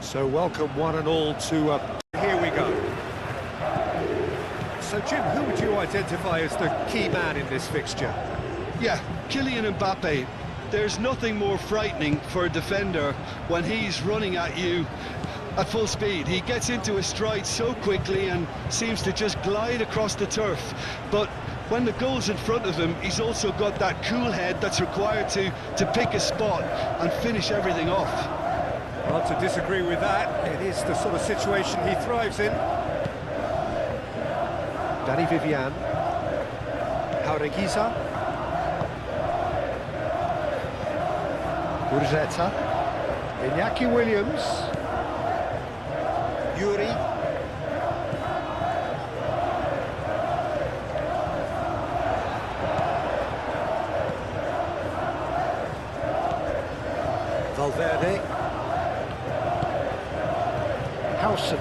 So welcome one and all to here we go. So Jim, who would you identify as the key man in this fixture? Yeah, Kylian Mbappe. There's nothing more frightening for a defender when he's running at you at full speed. He gets into his stride so quickly and seems to just glide across the turf. But when the goal's in front of him, he's also got that cool head that's required to pick a spot and finish everything off. Well, to disagree with that, it is the sort of situation he thrives in. Danny Vivian. Jaureguisa. Urzeta. Iñaki Williams. Yuri. Valverde. Howson.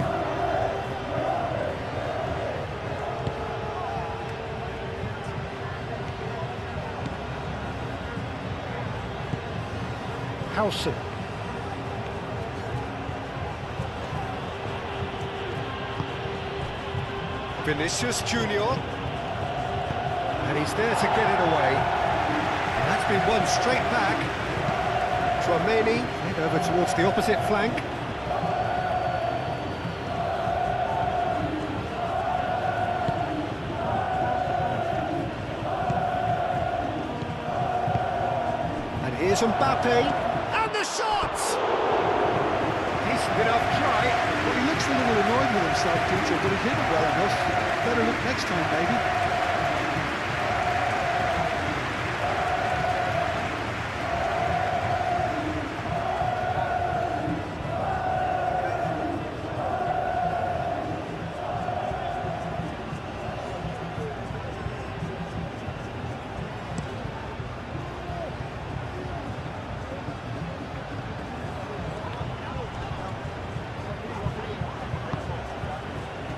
Howson. Vinicius Junior. And he's there to get it away. And that's been won straight back. Tchouaméni over towards the opposite flank. And here's Mbappe. And the shot! Decent enough try. Well, he looks a little annoyed with himself, Peter, but he hit it well enough. Better look next time, maybe.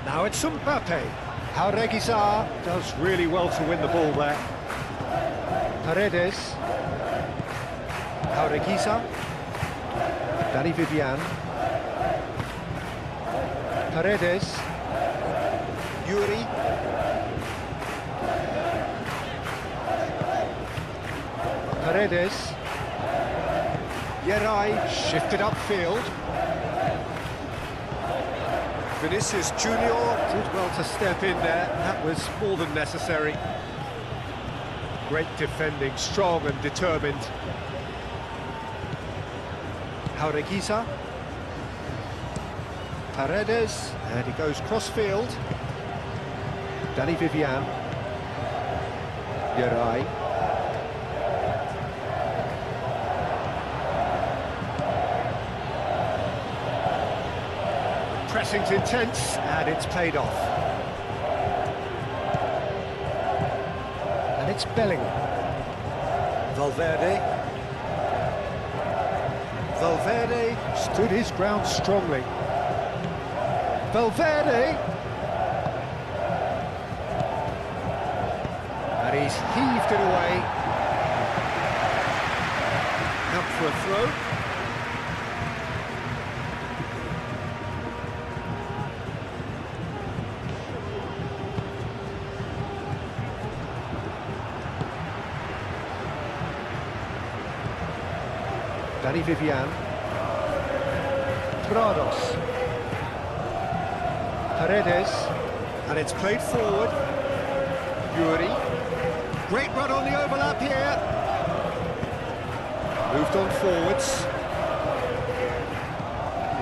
Now it's Mbappe. Jaureguisa does really well to win the ball there. Paredes. Jaureguisa. Danny Vivian. Paredes. Yuri. Paredes. Yerai shifted upfield. Vinicius Junior did well to step in there. That was more than necessary. Great defending, strong and determined. Jaureguisa. Paredes, and he goes cross-field. Danny Vivian. Yerai. Pressing's intense, and it's paid off. And it's Bellingham. Valverde. Valverde stood his ground strongly. Valverde. And he's heaved it away. Up for a throw. Danny Vivian. Prados. Paredes. And it's played forward. Yuri. Great run on the overlap here. Moved on forwards.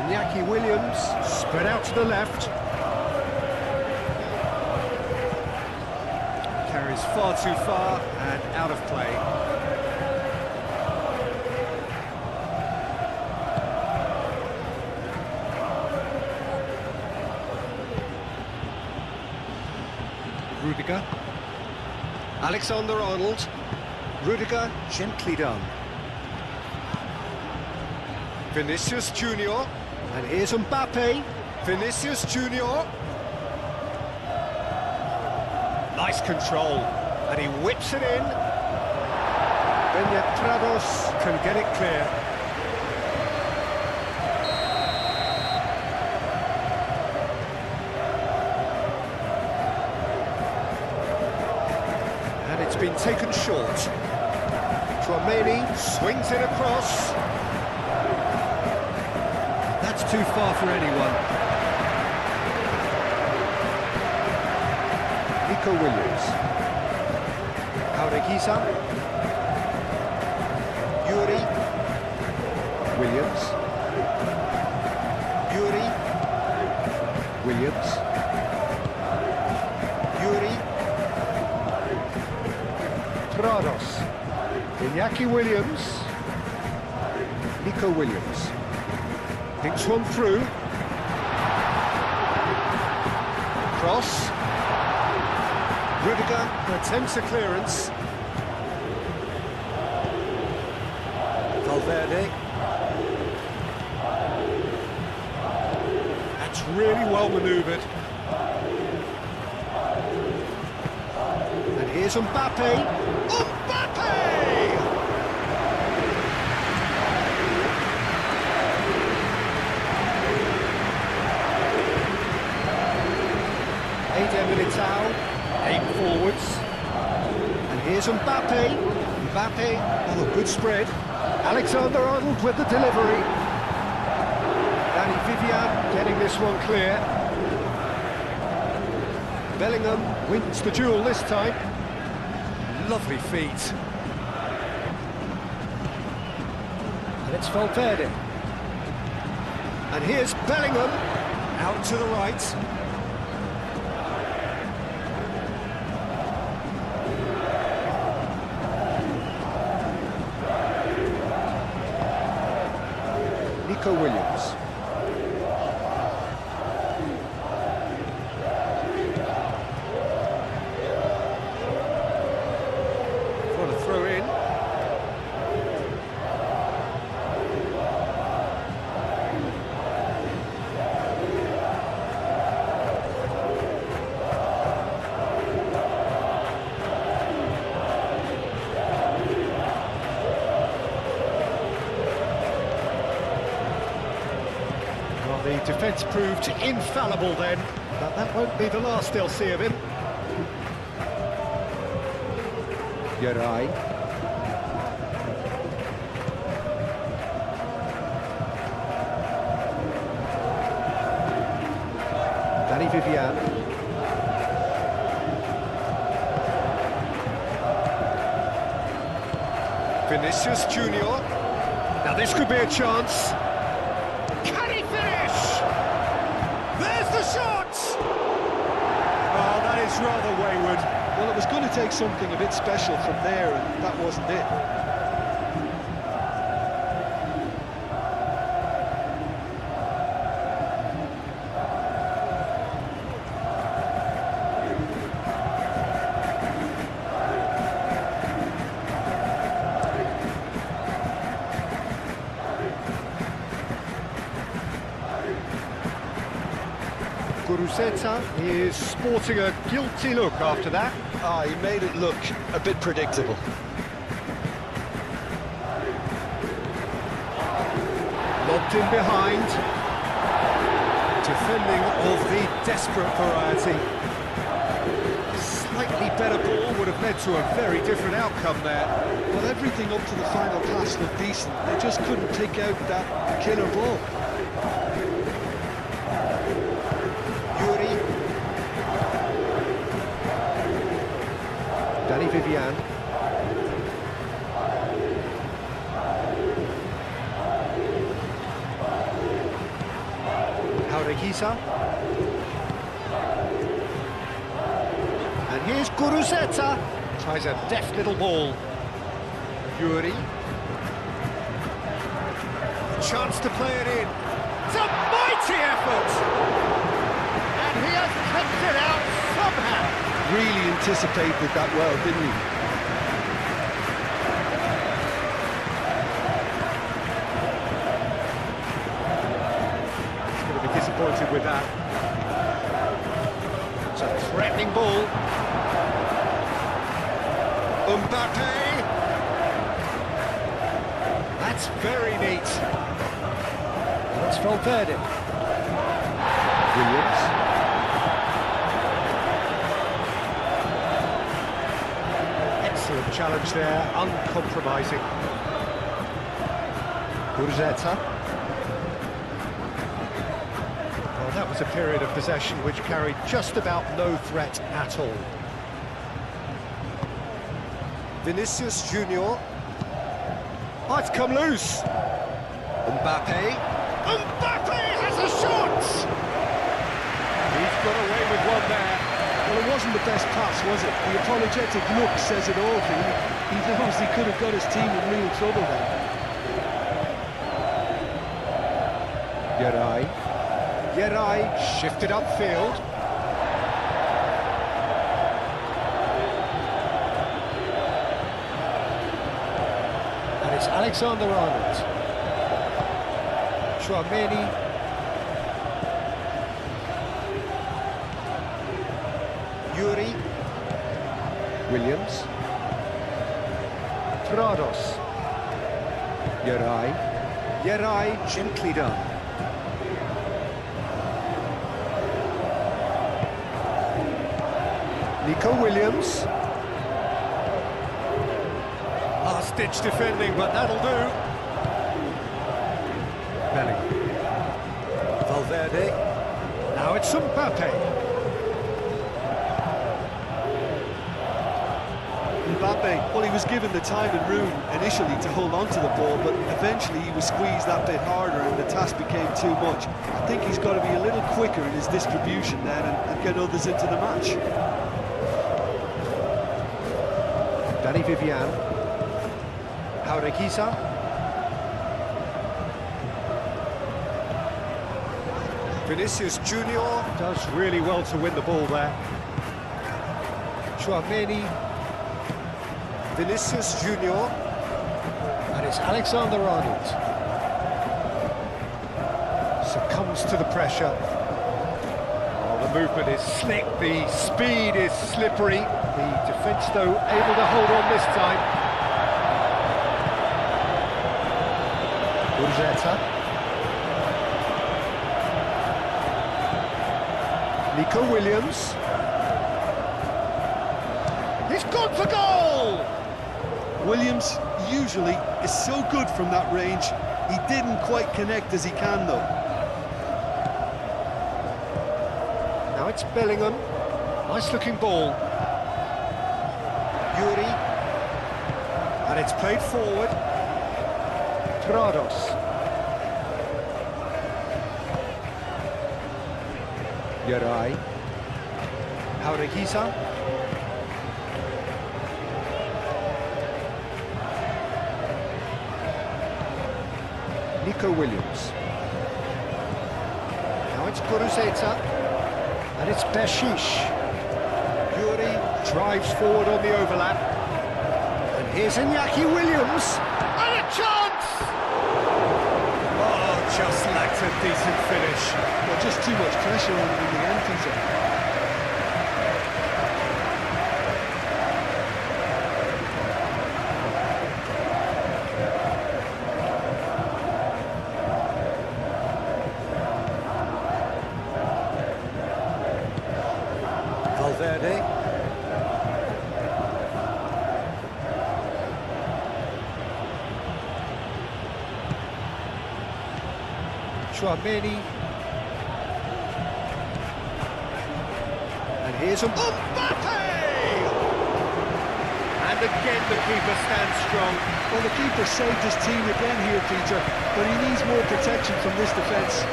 Iñaki Williams. Spread out to the left. Carries far too far and out of play. Rudiger. Alexander-Arnold. Rudiger, gently done. Vinicius Junior. And here's Mbappe. Vinicius Junior. Nice control. And he whips it in. Prados can get it clear. been taken short. Tchouaméni swings it across. That's too far for anyone. Nico Williams. Aureguiza. Yuri. Williams. Yuri. Williams. Yuri. Prados. Iñaki Williams. Nico Williams. Thinks one through. Cross. Rudiger attempts a clearance. Valverde. That's really well manoeuvred. And here's Mbappe. Militao, aim forwards, and here's Mbappe. Mbappe, oh, good spread. Alexander-Arnold with the delivery. Danny Vivian getting this one clear. Bellingham wins the duel this time. Lovely feet. And it's Valverde. And here's Bellingham, out to the right. Nico Williams. What a throw in. The defence proved infallible then, but that won't be the last they'll see of him. Yeray. Danny Vivian. Vinicius Junior. Now this could be a chance. Rather wayward. Well, it was going to take something a bit special from there, and that wasn't it. Guruceta is sporting a guilty look after that. He made it look a bit predictable. Lobbed in behind. Defending of the desperate variety. A slightly better ball would have led to a very different outcome there. Well, everything up to the final pass looked decent. They just couldn't take out that killer ball. Danny Vivian. Aureguiza. And here's Guruceta. Tries a deft little ball. Yuri. A chance to play it in. It's a mighty effort! And he has kept it out somehow. Really anticipated that well, didn't he? He's going to be disappointed with that. It's a threatening ball. Mbappe! That's very neat. That's Valverde. Williams. Challenge there, uncompromising. Gurzetta. Well, that was a period of possession which carried just about no threat at all. Vinicius Junior. Oh, it's come loose. Mbappe. Mbappe has a shot! He's got away with one there. Well, it wasn't the best pass, was it? The apologetic look says it all for him. He knows he could have got his team in real trouble there. Yeray shifted upfield. And it's Alexander-Arnold. Chouameni. Yuri. Williams. Prados. Yeray gently done. Nico Williams. Last-ditch defending, but that'll do. Bellingham. Valverde. Now it's Mbappe. Mbappe, well, he was given the time and room initially to hold on to the ball, but eventually he was squeezed that bit harder and the task became too much. I think he's got to be a little quicker in his distribution then and get others into the match. Danny Vivian. Jaureguisa. Vinicius Junior does really well to win the ball there. Chouameni. Vinicius Junior. And it's Alexander-Arnold. Succumbs to the pressure. Oh, the movement is slick, the speed is slippery. The defence, though, able to hold on this time. Gurzetta. Nico Williams. He's gone for goal! Williams usually is so good from that range. He didn't quite connect as he can, though. Now it's Bellingham. Nice-looking ball. Yuri. And it's played forward. Prados. Yeray. Jaureguisa. Nico Williams. Now it's Gurzetta. And it's Beshish. Yuri drives forward on the overlap. And here's Iñaki Williams. And a chance! Oh, just lacked a decent finish. Well, just too much pressure on him in the end, Peter. Valverde. Chouameni. And here's Mbappe! And again the keeper stands strong. Well, the keeper saved his team again here, Peter, but he needs more protection from this defence.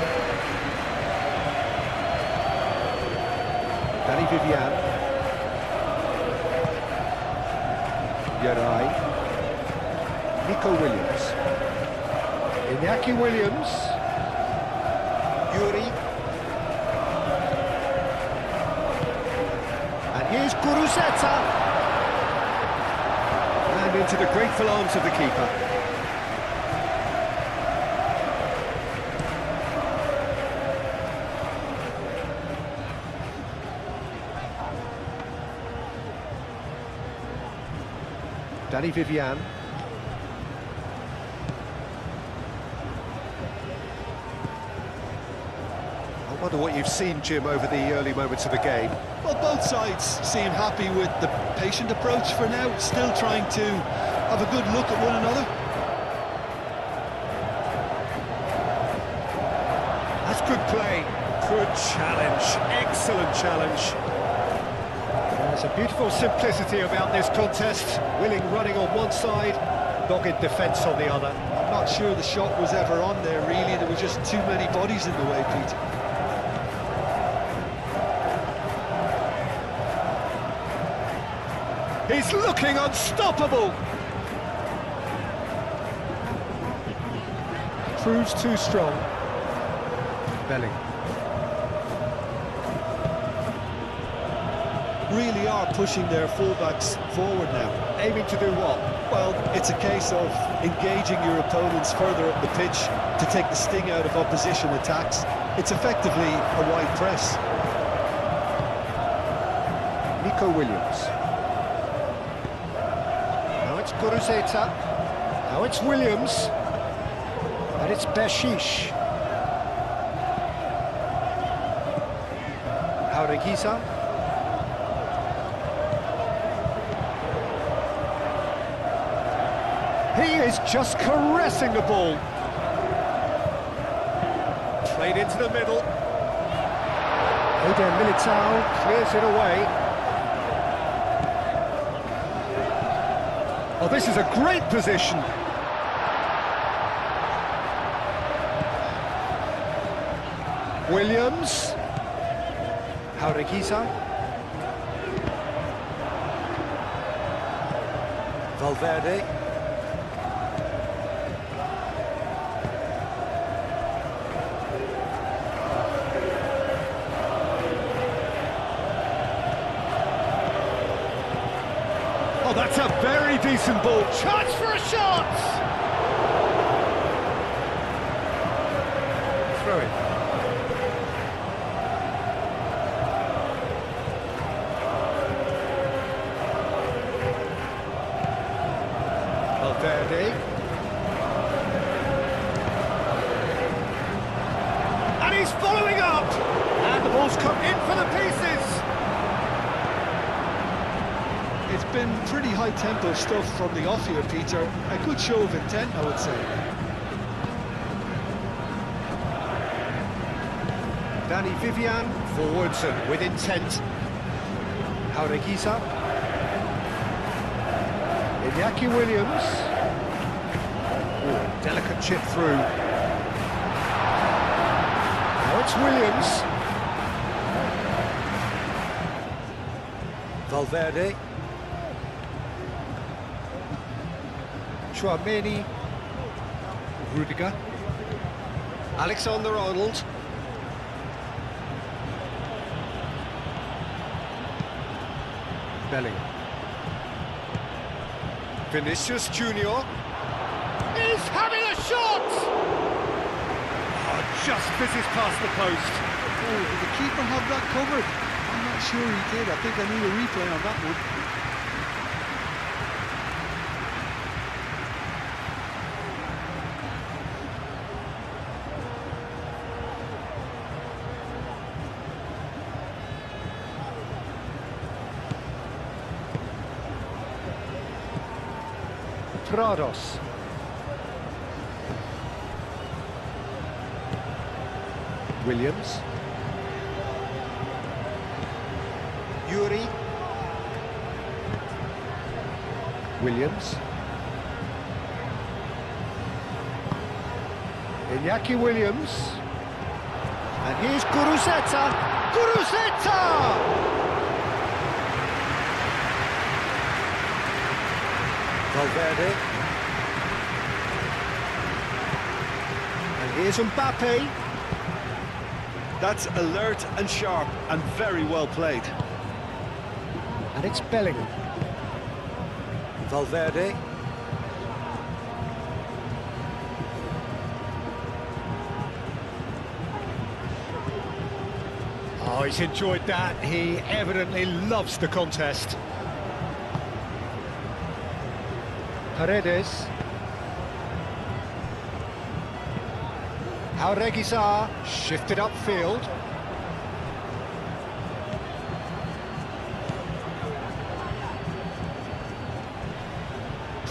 Danny Vivian. Yeray. Nico Williams. Iñaki Williams. Yuri. And here's Gurzetta. And into the grateful arms of the keeper. Danny Vivian. Wonder what you've seen, Jim, over the early moments of the game. Well, both sides seem happy with the patient approach for now, still trying to have a good look at one another. That's good play. Good challenge. Excellent challenge. There's a beautiful simplicity about this contest. Willing running on one side, dogged defence on the other. I'm not sure the shot was ever on there, really. There were just too many bodies in the way, Pete. He's looking unstoppable! Proves too strong. Belling. Really are pushing their fullbacks forward now. Aiming to do what? Well, it's a case of engaging your opponents further up the pitch to take the sting out of opposition attacks. It's effectively a wide press. Nico Williams. Now it's Guruzeta. Now it's Williams. And it's Beshish. Aureguiza. He is just caressing the ball. Played into the middle. Eder Militao clears it away. Oh, this is a great position. Williams. Aureguiza. Valverde. Oh, that's a very decent ball. Chance for a shot! Throw it. Valverde. And he's following up! And the ball's come in for the pieces! It's been pretty high-tempo stuff from the off here, Peter. A good show of intent, I would say. Danny Vivian, forwards and with intent. Aureguiza. Iñaki Williams. Ooh, delicate chip through. Now it's Williams. Valverde. Chouameni. Rudiger. Alexander-Arnold. Bellingham. Vinicius Junior is having a shot! Oh, just fizzes past the post. Oh, did the keeper have that covered? I'm not sure he did. I think I need a replay on that one. Prados. Williams. Yuri. Williams. Iñaki Williams. And here's Guruzeta. Guruzeta! Valverde. And here's Mbappe. That's alert and sharp and very well played. And it's Bellingham. Valverde. Oh, he's enjoyed that. He evidently loves the contest. Paredes. Aureguiza shifted upfield.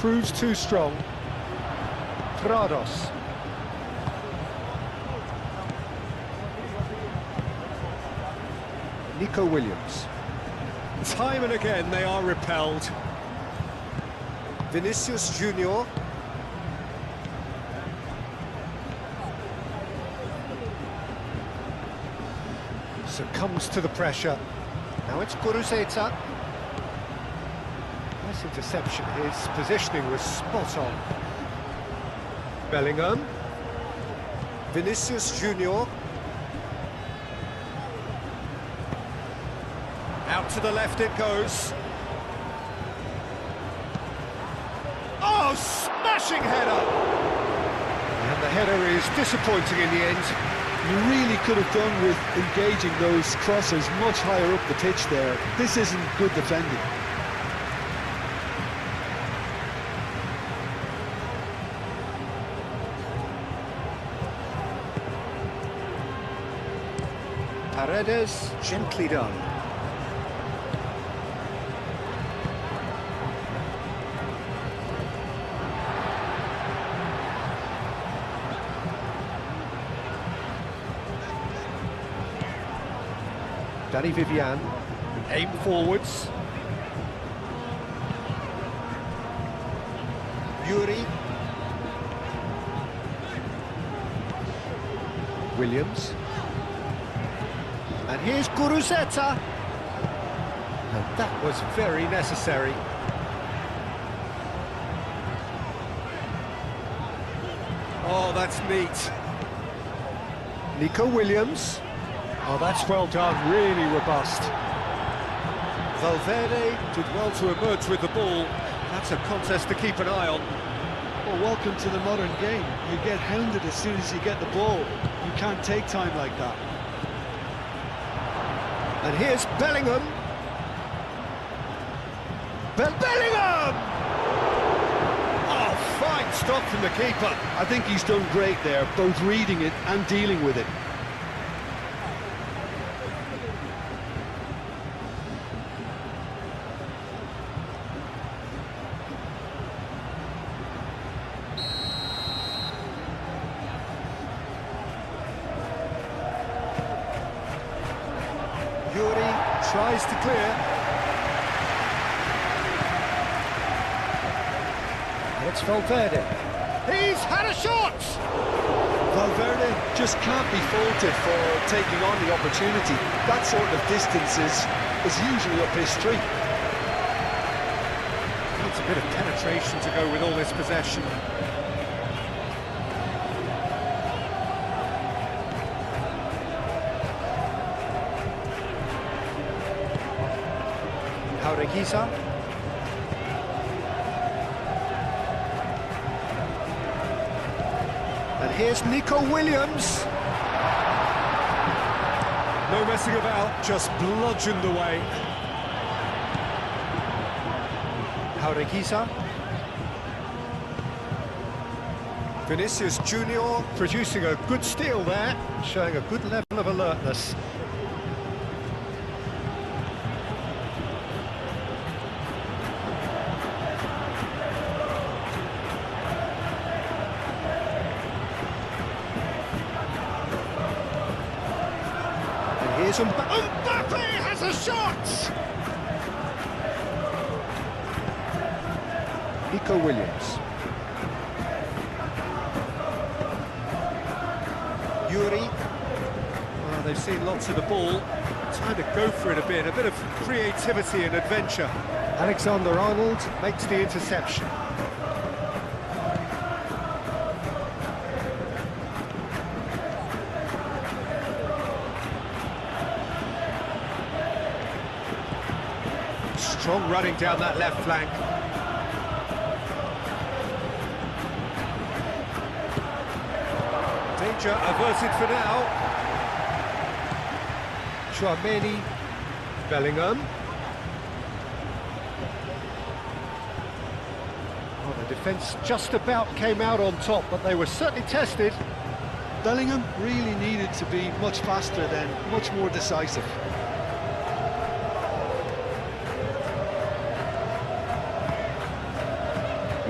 proves too strong. Prados. Nico Williams. Time and again they are repelled. Vinicius Junior. Succumbs to the pressure. Now it's Guruzeta. Nice interception. His positioning was spot on. Bellingham. Vinicius Junior. Out to the left it goes. Oh, smashing header! And the header is disappointing in the end. You really could have done with engaging those crosses much higher up the pitch there. This isn't good defending. Paredes, gently done. Danny Vivian, aim forwards. Yuri. Williams. And here's Guruzeta. And that was very necessary. Oh, that's neat. Nico Williams. Oh, that's well done, really robust. Valverde did well to emerge with the ball. That's a contest to keep an eye on. Well, welcome to the modern game. You get hounded as soon as you get the ball. You can't take time like that. And here's Bellingham. Bellingham! Oh, fine stop from the keeper. I think he's done great there, both reading it and dealing with it. Yuri tries to clear. And it's Valverde. He's had a shot! Valverde just can't be faulted for taking on the opportunity. That sort of distance is usually up his street. Needs a bit of penetration to go with all this possession. Jaureguisa. And here's Nico Williams. No messing about, just bludgeoned away. Jaureguisa. Vinicius Junior producing a good steal there, showing a good level of alertness. Here's Mbappe has a shot! Nico Williams. Yuri. Oh, they've seen lots of the ball. Time to go for it a bit of creativity and adventure. Alexander-Arnold makes the interception. Strong running down that left flank. Danger averted for now. Chouameni. Bellingham. Oh, the defence just about came out on top, but they were certainly tested. Bellingham really needed to be much faster then, much more decisive.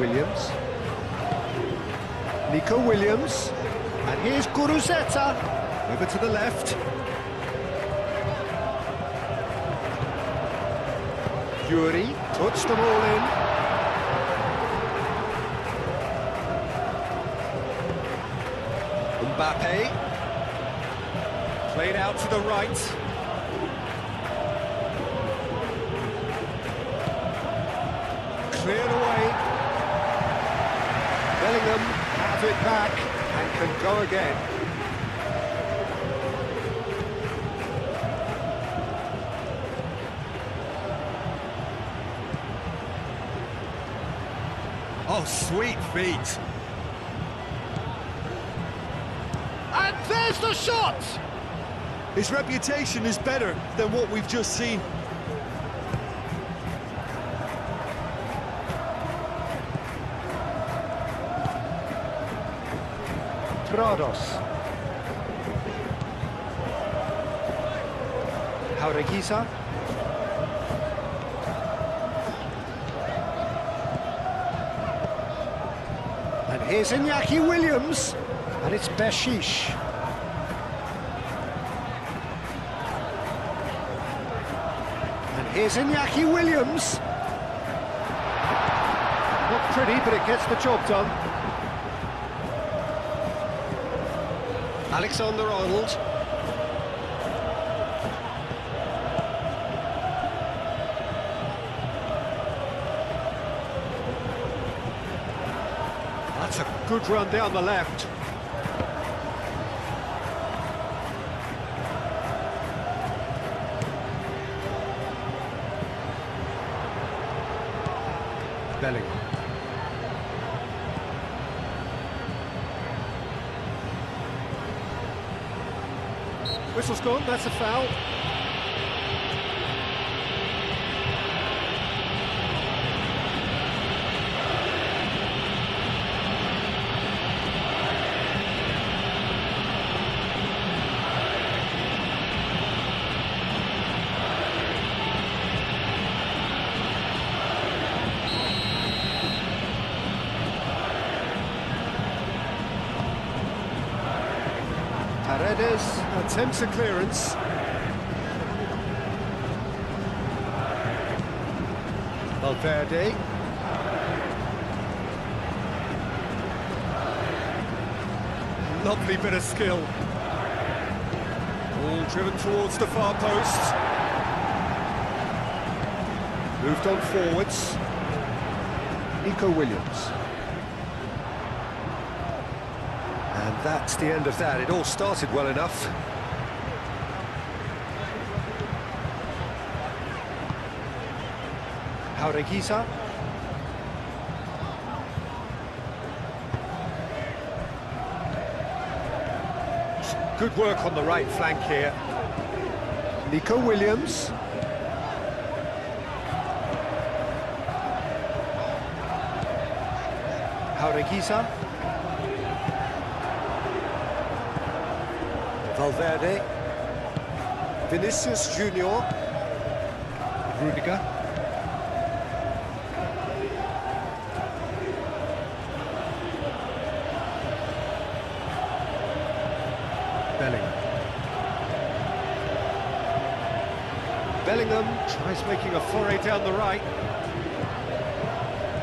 Williams. Nico Williams. And here's Guruzeta. Over to the left. Yuri puts them all in. Mbappe. Played out to the right. Cleared away. Bellingham have it back and can go again. Oh, sweet feet. And there's the shot! His reputation is better than what we've just seen. Prados. Jaureguisa. And here's Iñaki Williams. And it's Beshish. And here's Iñaki Williams. Not pretty, but it gets the job done. Alexander-Arnold. That's a good run down the left. Bellingham. Whistle's gone, that's a foul. Paredes attempts a clearance. Valverde. Lovely bit of skill. All driven towards the far post. Moved on forwards. Nico Williams. And that's the end of that. It all started well enough. Jaureguisa. Good work on the right flank here. Nico Williams. Jaureguisa. Valverde. Vinicius Junior. Rudiger. Bellingham. Bellingham tries making a foray down the right.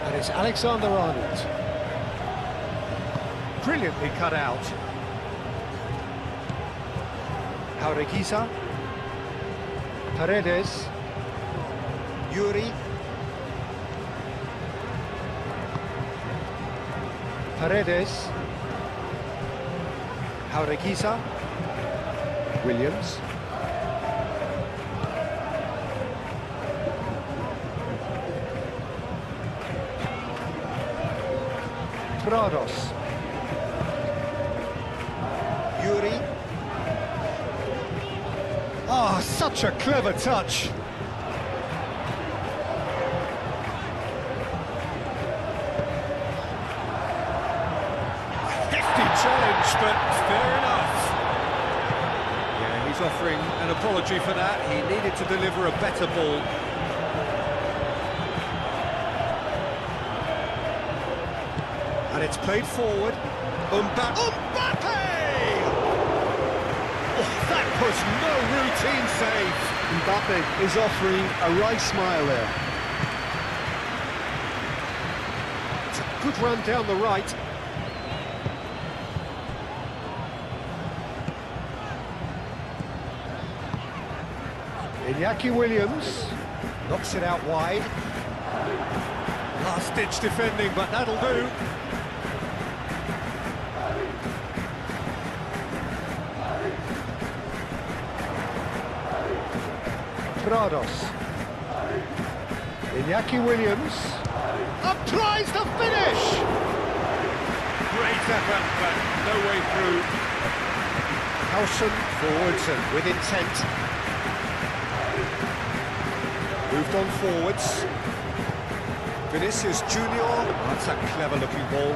And it's Alexander-Arnold. Brilliantly cut out. Jaureguisa. Paredes. Yuri. Paredes. Jaureguisa. Williams. Prados. Yuri. Oh, such a clever touch. Hefty challenge, but fair enough. Yeah, he's offering an apology for that. He needed to deliver a better ball. And it's played forward. Mbappe! Oh, that was no routine save. Mbappe is offering a right smile there. It's a good run down the right. Iñaki Williams knocks it out wide. Last-ditch defending, but that'll do. Prados. Iñaki Williams applies the finish! Great effort, but no way through. Howson forwards and with intent. Moved on forwards. Vinicius Junior. That's a clever-looking ball.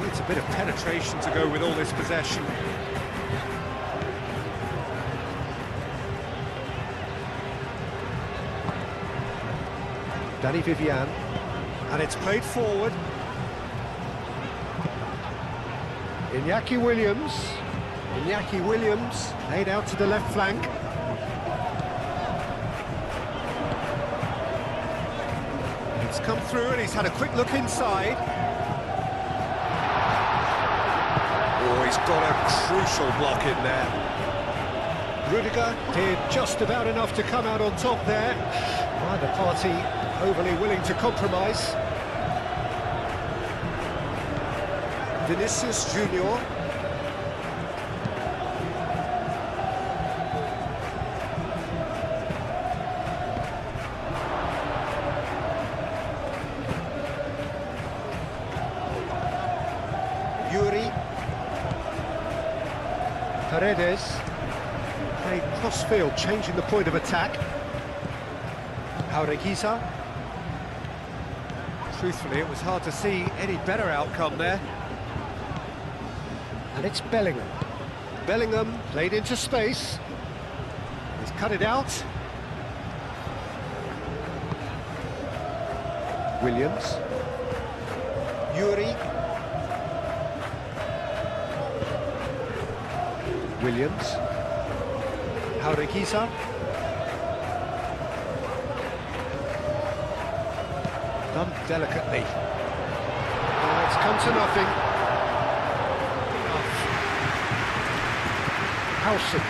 Needs a bit of penetration to go with all this possession. Danny Vivian. And it's played forward. Iñaki Williams. Iñaki Williams laid out to the left flank. It's come through and he's had a quick look inside. Oh, he's got a crucial block in there. Rudiger did just about enough to come out on top there. Neither party overly willing to compromise. Vinicius Junior. Yuri. Paredes. Played cross-field, changing the point of attack. Aureguiza. Truthfully, it was hard to see any better outcome there. And it's Bellingham. Bellingham played into space. He's cut it out. Williams. Yuri. Williams. Aureguiza. Done delicately. It's come to nothing. Howson.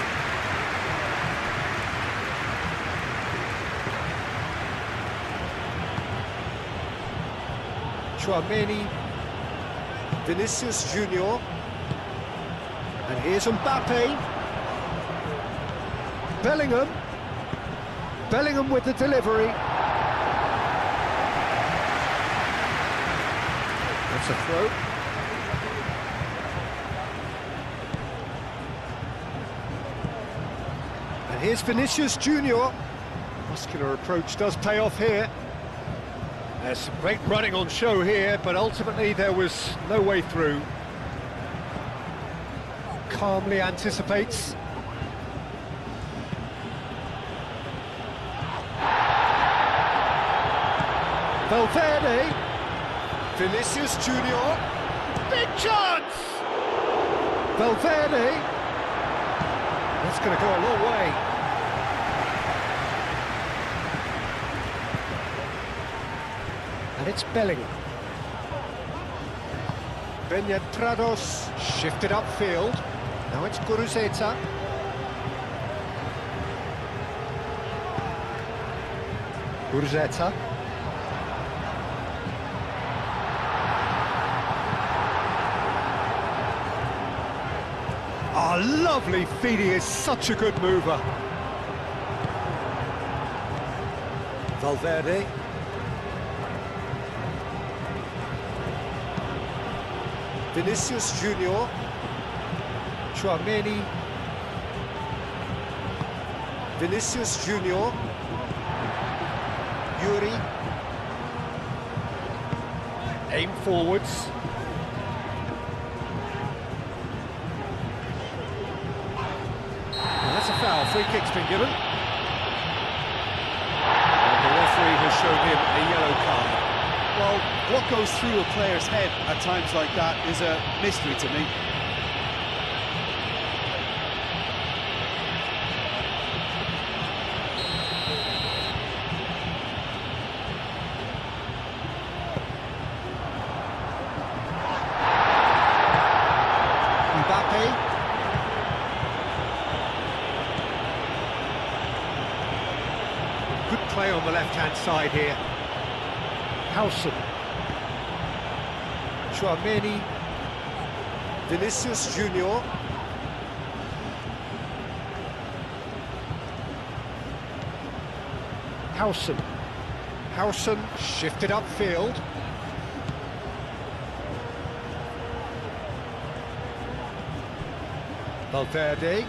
Chouameni. Vinicius Junior. And here's Mbappe. Bellingham. Bellingham with the delivery. That's a throw. And here's Vinicius Junior. Muscular approach does pay off here. There's some great running on show here, but ultimately there was no way through. Calmly anticipates. Valverde. Vinicius Junior. Big chance! Valverde. That's going to go a long way. And it's Bellingham. Benyat Prados shifted upfield. Now it's Guruzeta. Guruzeta. Oh, lovely feed, he is such a good mover. Valverde. Vinicius Junior. Chouameni. Vinicius Junior. Yuri. Aim forwards. That's a foul, free kick's been given. shown him a yellow card. Well, what goes through a player's head at times like that is a mystery to me. Mbappe. Good play on the left-hand side here. Howson. Chouameni. Vinicius Junior. Howson. Howson shifted upfield. Valverde.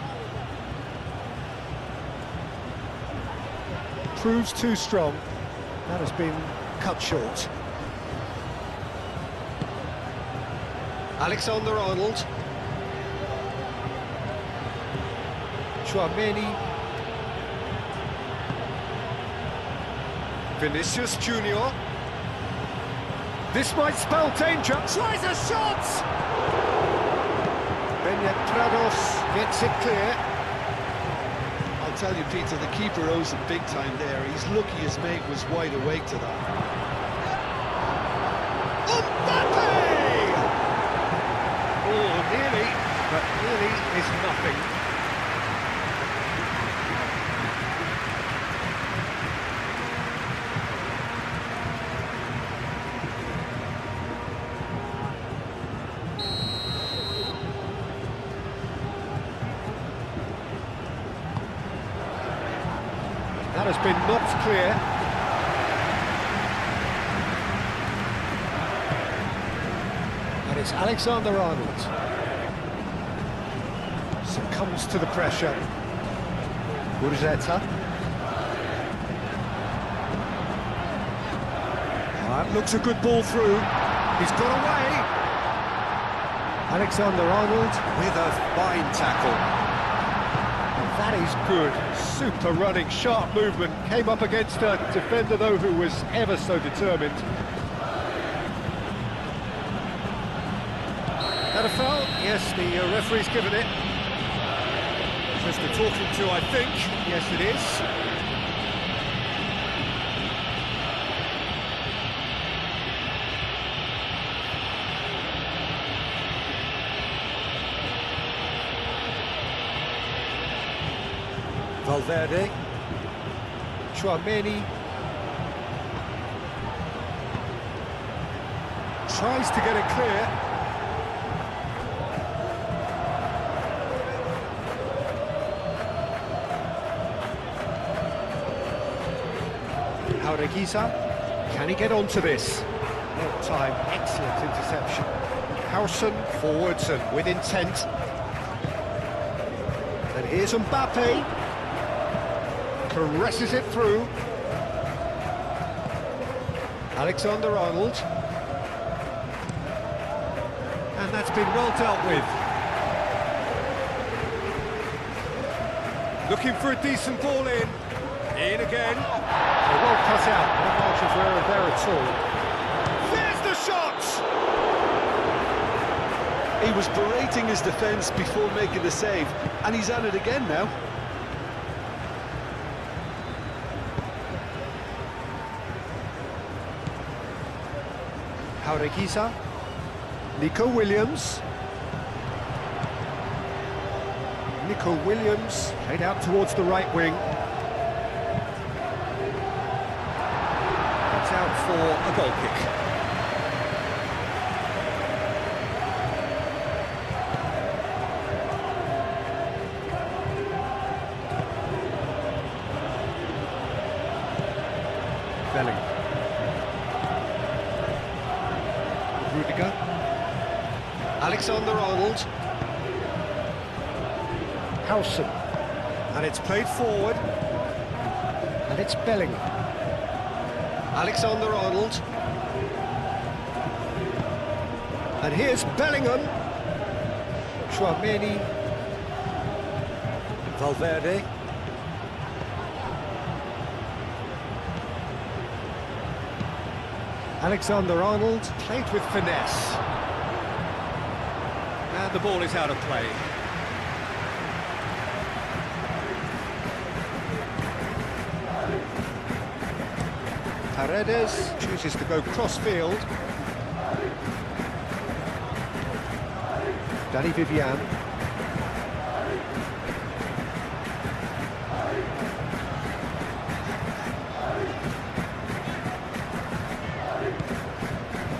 Proves too strong. That has been cut short. Alexander-Arnold. Chouameni. Vinicius Junior. This might spell danger. Tries a shot! Beñat gets it clear. I'll tell you, Peter, the keeper owes him big time there. He's lucky his mate was wide awake to that. Mbappe! Oh, nearly, but nearly is nothing. That has been knocked clear. And it's Alexander-Arnold. Succumbs to the pressure. Gurzeta. That looks a good ball through. He's got away. Alexander-Arnold with a fine tackle. That is good. Super running, sharp movement. Came up against a defender, though, who was ever so determined. That a foul? Yes, the referee's given it. Just the talking to, I think. Yes, it is. Valverde, Chouameni, tries to get it clear. Jaureguiza, can he get onto this? No time, excellent interception. Howson forwards and with intent. And here's Mbappe. Caresses it through. Alexander-Arnold. And that's been well dealt with. Looking for a decent ball in. In again. They're well cut out. No margin for error there at all. There's the shot! He was berating his defence before making the save, and he's at it again now. Jaureguiza, Nico Williams. Nico Williams played out towards the right wing. It's out for a goal kick. Belling. Rudiger. Alexander-Arnold. Howson. And it's played forward. And it's Belling. Alexander-Arnold. And here's Bellingham. Chouameni. Valverde. Alexander-Arnold played with finesse. And the ball is out of play. Paredes chooses to go cross-field. Danny Vivian.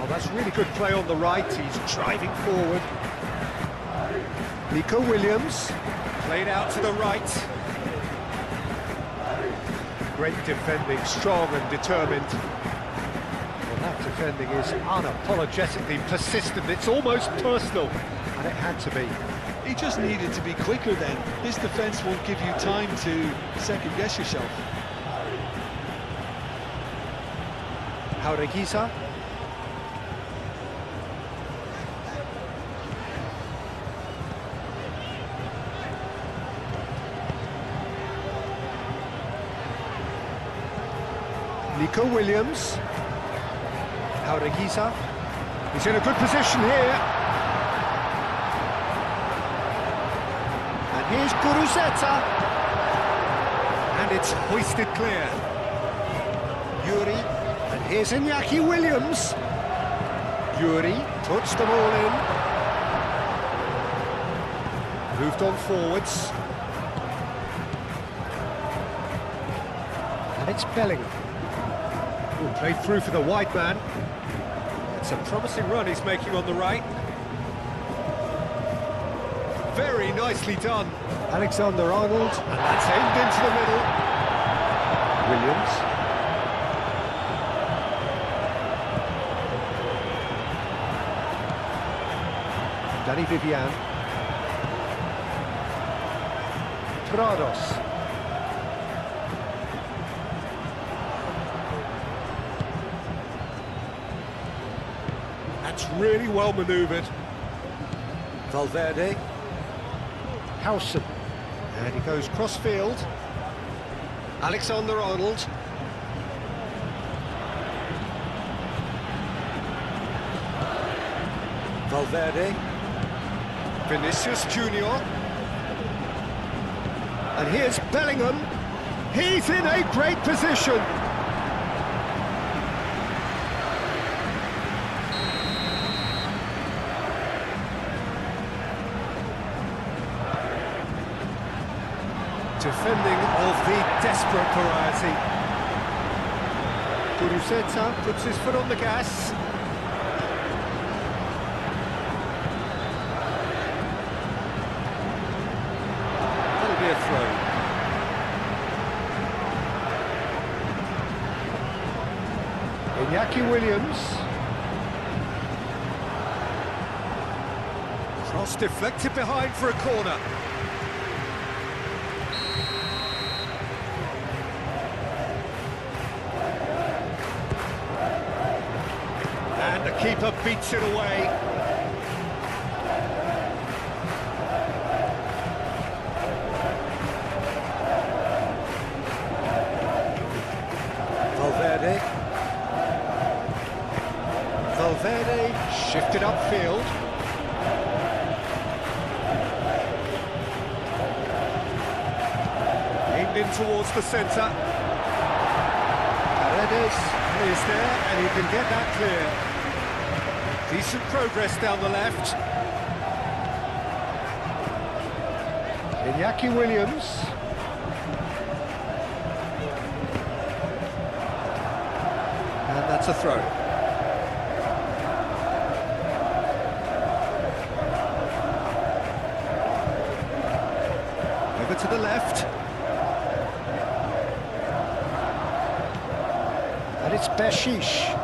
Oh, that's really good play on the right. He's driving forward. Nico Williams, played out to the right. Great defending, strong and determined. Well, that defending is unapologetically persistent. It's almost personal, and it had to be. He just needed to be quicker then. This defence won't give you time to second-guess yourself. Jaureguisa. Nico Williams. Jaureguisa. He's in a good position here. And here's Kuruzeta. And it's hoisted clear. Yuri. And here's Iñaki Williams. Yuri puts the ball in. Moved on forwards. And it's Bellingham. Ooh, played through for the wide man. It's a promising run he's making on the right. Very nicely done. Alexander-Arnold. And that's aimed into the middle. Williams. Danny Vivian. Prados. That's really well manoeuvred. Valverde. Howson. And he goes cross-field. Alexander-Arnold. Valverde. Vinicius Junior. And here's Bellingham. He's in a great position. Defending of the desperate variety. Kuruzeta puts his foot on the gas. That'll be a throw. Iñaki Williams. Cross deflected behind for a corner. And the keeper beats it away. Valverde. Valverde shifted upfield. Aimed in towards the centre. Paredes is there, and he can get that clear. Decent progress down the left. Iñaki Williams. And that's a throw. Over to the left. And it's Beshish.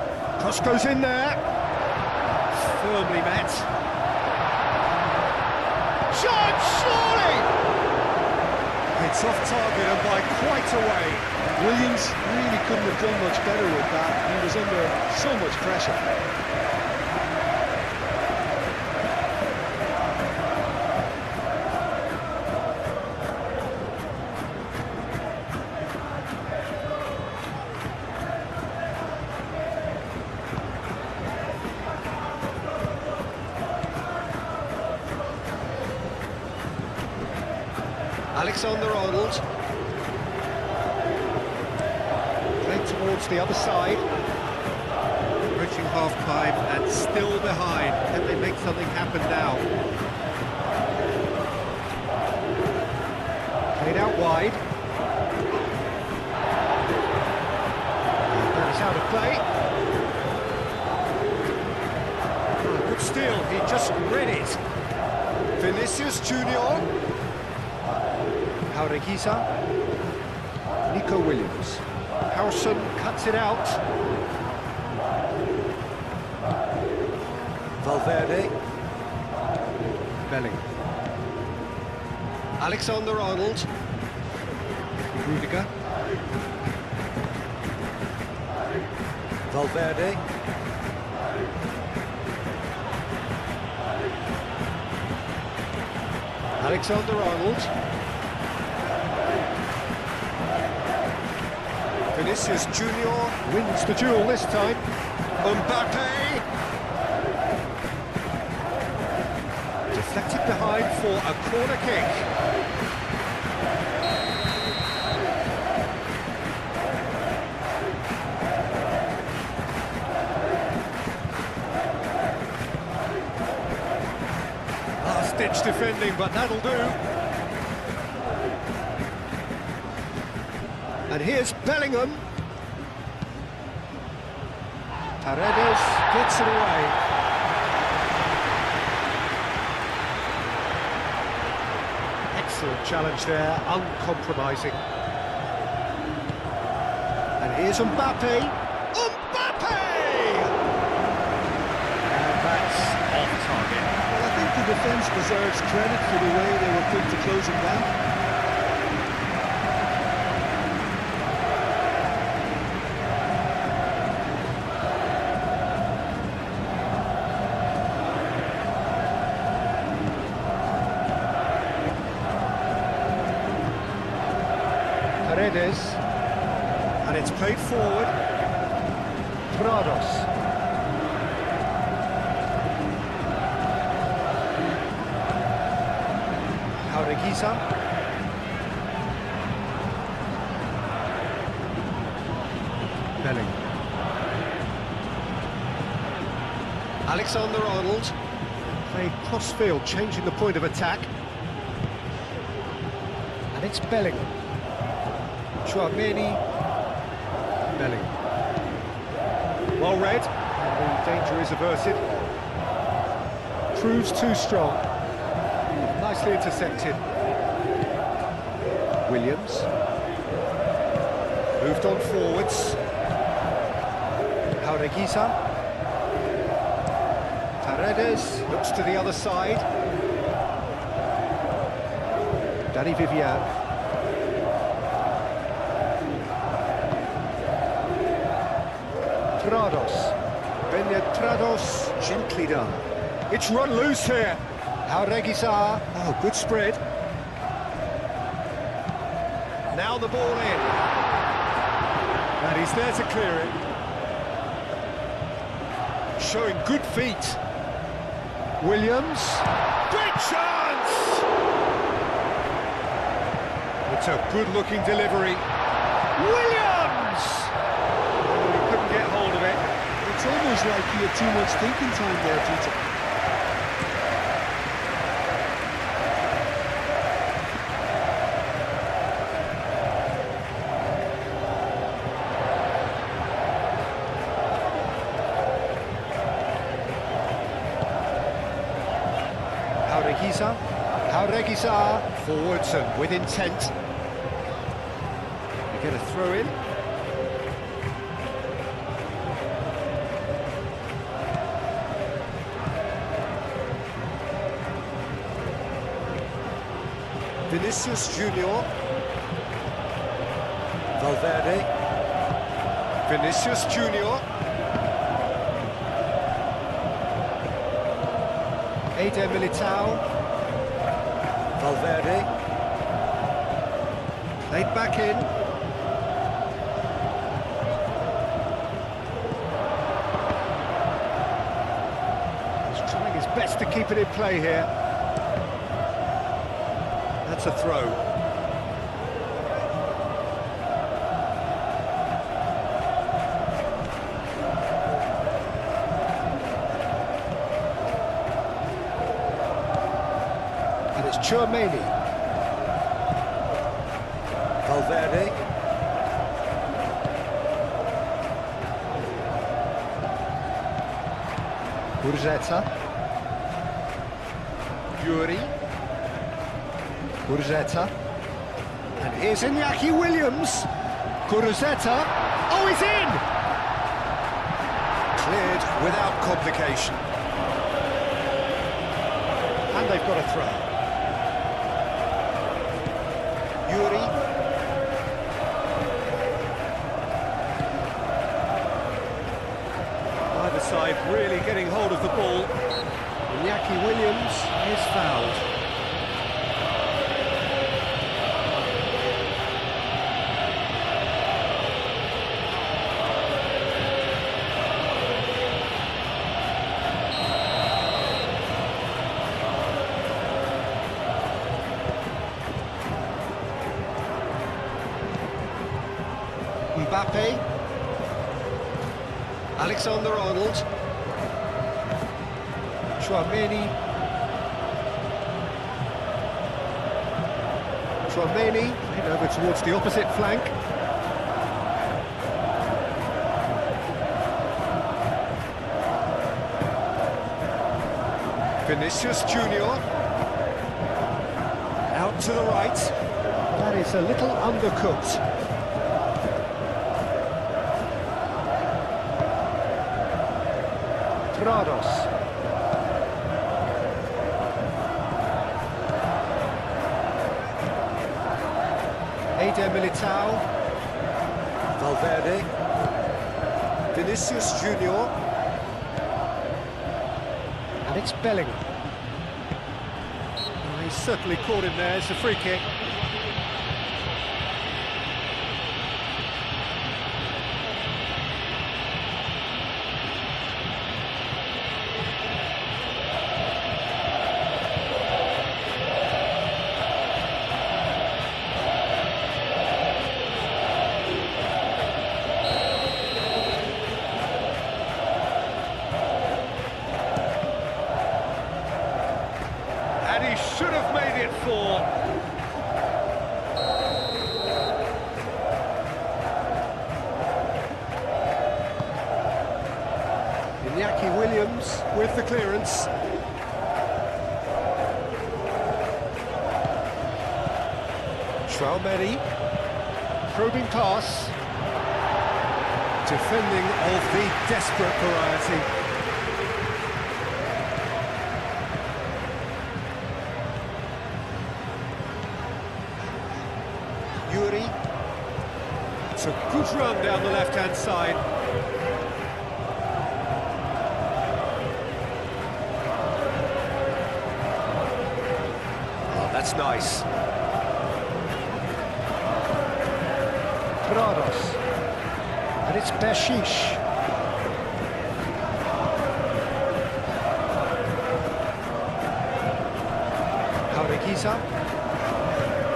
Cross goes in there. Firmly met. Shot, surely! It's off target and by quite a way. Williams really couldn't have done much better with that. He was under so much pressure. Alexander-Arnold. Played towards the other side. Approaching half-time and still behind. Can they make something happen now? Played out wide. That is out of play. Oh, good steal, he just read it. Vinicius Junior. Jaureguiza. Nico Williams. Howson cuts it out. Valverde. Bellingham. Alexander-Arnold. Rudiger. Valverde. Alexander-Arnold. Vinicius Junior wins the duel this time. Mbappe. Deflected behind for a corner kick. Last-ditch defending, but that'll do. And here's Bellingham. Paredes gets it away. Excellent challenge there, uncompromising. And here's Mbappe. Mbappe! And that's off target. Well, I think the defence deserves credit for the way they were quick to close him down. Paredes, and it's played forward. Prados. Jaureguiza. Bellingham. Alexander-Arnold. Played cross-field, changing the point of attack. And it's Bellingham. Chouameni. Bellingham. Well read, and the danger is averted. Proves too strong. Nicely intercepted. Williams. Moved on forwards. Jaureguiza. Paredes looks to the other side. Danny Vivian. Prados. Prados, gently done. It's run loose here. Jaureguiza. Oh, good spread. Now the ball in. And he's there to clear it. Showing good feet. Williams. Big chance! It's a good-looking delivery. Williams! Oh, he couldn't get hold of it. It's almost like he had too much thinking time there, Peter. Jaureguiza forwards and with intent. You get a throw in. Vinicius Junior. Valverde. Vinicius Junior. Eder Militao. Valverde. Played back in. He's trying his best to keep it in play here. That's a throw. Chouameni. Valverde. Burzeta. Yuri. Burzeta. And here's Iñaki Williams. Burzeta. Oh, he's in! Cleared without complication. And they've got a throw. Yuri. Either side really getting hold of the ball. Iñaki Williams is fouled. Mbappe, Alexander-Arnold, Chouameni, played over towards the opposite flank. Vinicius Junior, out to the right. That is a little undercooked. Prados. Eder Militao. Valverde. Vinicius Junior. And it's Bellingham. Oh, he's certainly caught him there. It's a free kick. And he should have made it 4. Iñaki Williams with the clearance. Chouameni, probing pass. Defending of the desperate variety. Yuri. It's a good run down the left-hand side. Oh, that's nice. Prados. And it's Bershish. Haragiza.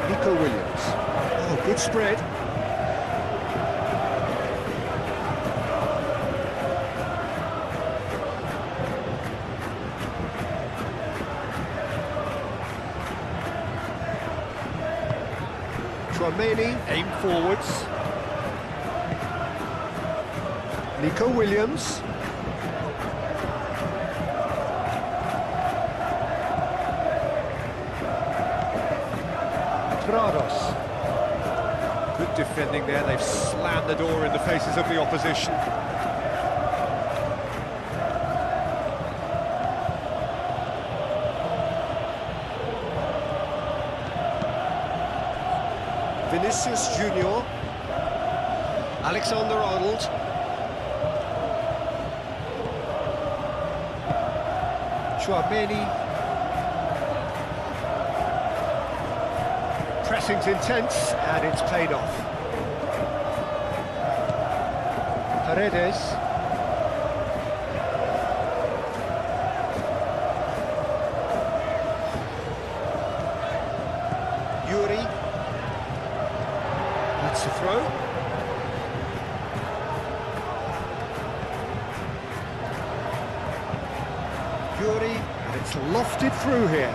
Nico Williams. Oh, good spread. Chouameni, aim forwards. Nico Williams. Prados. Good defending there, they've slammed the door in the faces of the opposition. Vinicius Junior. Alexander-Arnold. Chouameni. Pressing's intense, and it's paid off. Paredes. Yuri. That's a throw. Yuri, and it's lofted through here.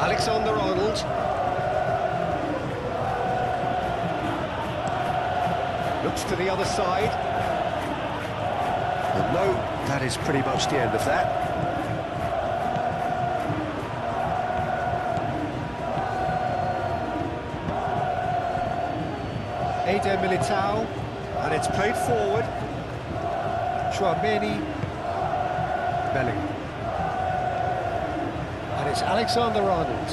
Alexander-Arnold. Looks to the other side. And no, that is pretty much the end of that. Eder Militao, and it's played forward. Chouameni, Bellingham. And it's Alexander-Arnold.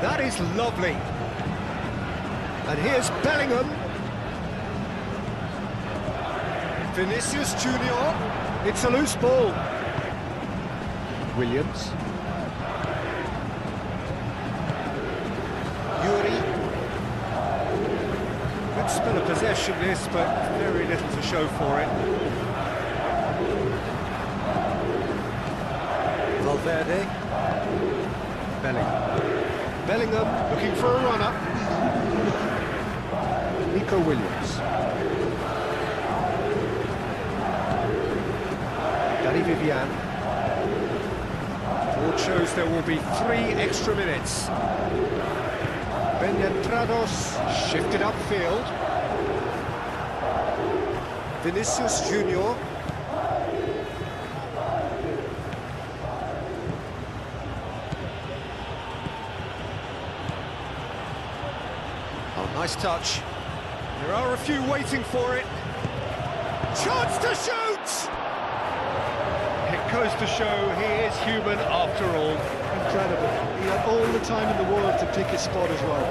That is lovely. And here's Bellingham. Vinicius Junior. It's a loose ball. Williams. Yuri. Good spell of possession this, but very little to show for it. Valverde. Bellingham. Bellingham looking for a run-up. Nico Williams. Danny Vivian. Board shows there will be 3 extra minutes. Benentrados shifted upfield. Vinicius Junior. Oh, nice touch. There are a few waiting for it. Chance to shoot! It goes to show he is human after all. Incredible. He had all the time in the world to pick his spot as well.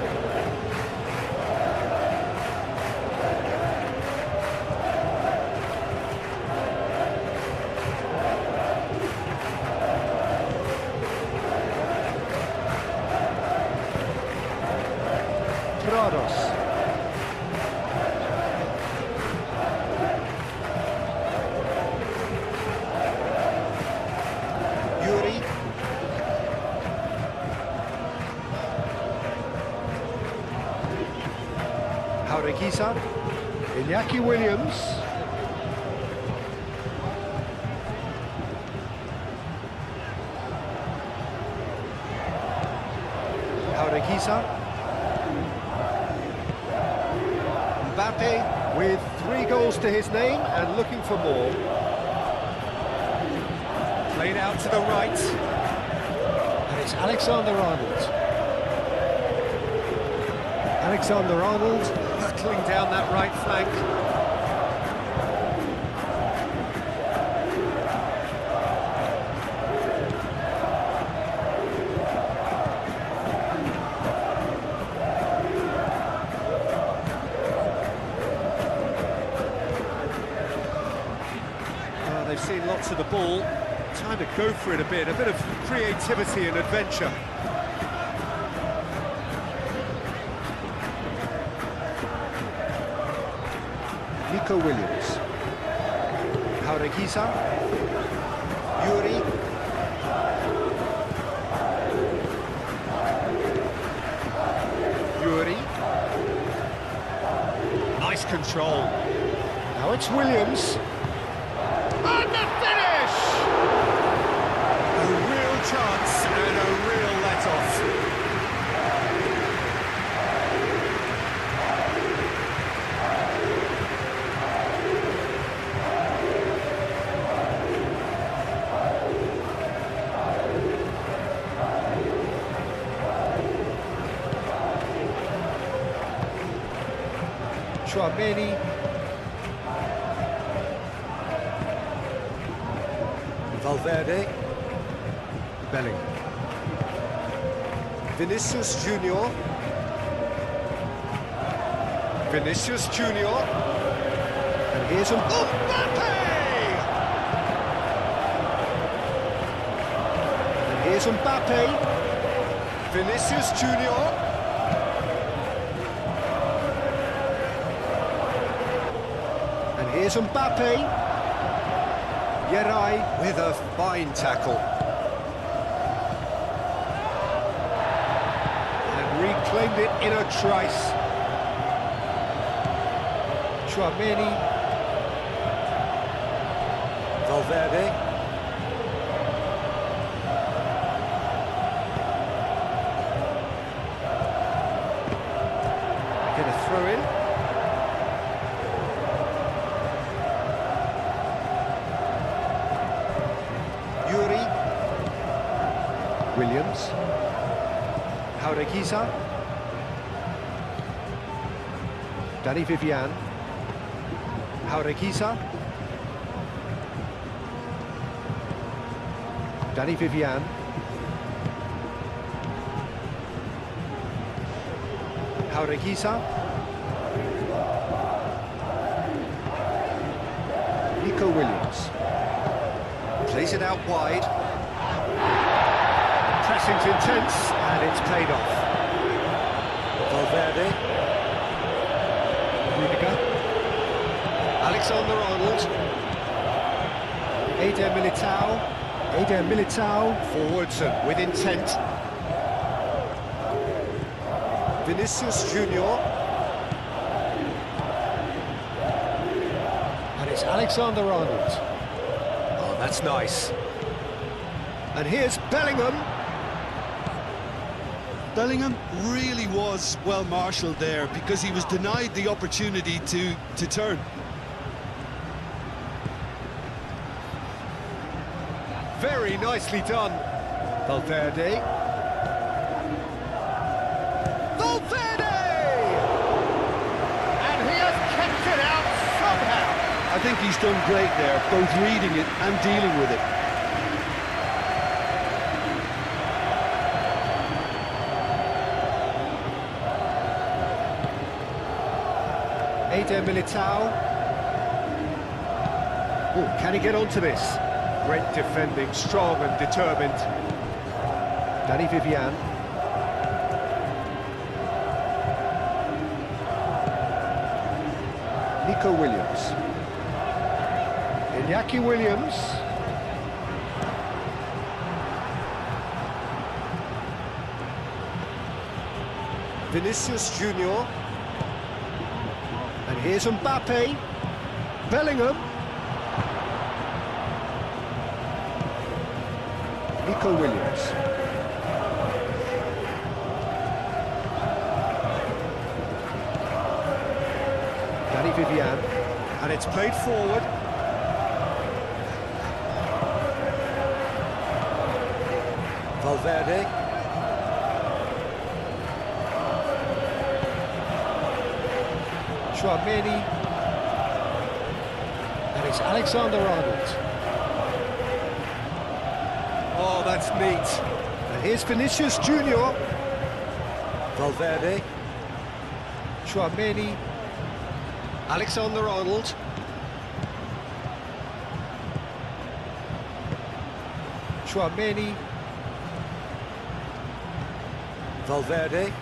Prados. Yuri. Jaureguisa. Iñaki Williams. Jaureguisa. Mbappe with 3 goals to his name and looking for more. Played out to the right. And it's Alexander-Arnold. Alexander-Arnold hurtling down that right flank. They've seen lots of the ball. Time to go for it a bit of creativity and adventure. Nico Williams. Jaureguisa. Yuri. Yuri. Nice control. Now it's Williams. And the finish! A real chance and a real let-off. Chouameni. Valverde. Bellingham. Vinicius Junior. Vinicius Junior. And here's Mbappe! And here's Mbappe. Vinicius Junior. And here's Mbappe. Yerai with a fine tackle. And reclaimed it in a trice. Chouameni. Valverde. Williams. Jaureguiza. Dani Vivian. Jaureguiza. Dani Vivian. Jaureguiza. Nico Williams. Plays it out wide. Pressing's intense, and it's played off. Valverde. Rudiger. Alexander-Arnold. Eder Militao. Eder Militao. Forwards and with intent. Vinicius Junior. And it's Alexander-Arnold. Oh, that's nice. And here's Bellingham. Bellingham really was well marshalled there because he was denied the opportunity to turn. Very nicely done. Valverde. Valverde! And he has kept it out somehow. I think he's done great there, both reading it and dealing with it. Eder Militao. Oh, can he get onto this? Great defending, strong and determined. Dani Vivian. Nico Williams. Iñaki Williams. Vinicius Junior. And here's Mbappe. Bellingham. Nico Williams. Dani Vivian. And it's played forward. Valverde. Chouameni. And it's Alexander-Arnold. Oh, that's neat. And here's Vinicius Junior. Valverde. Chouameni. Alexander-Arnold. Chouameni. Valverde.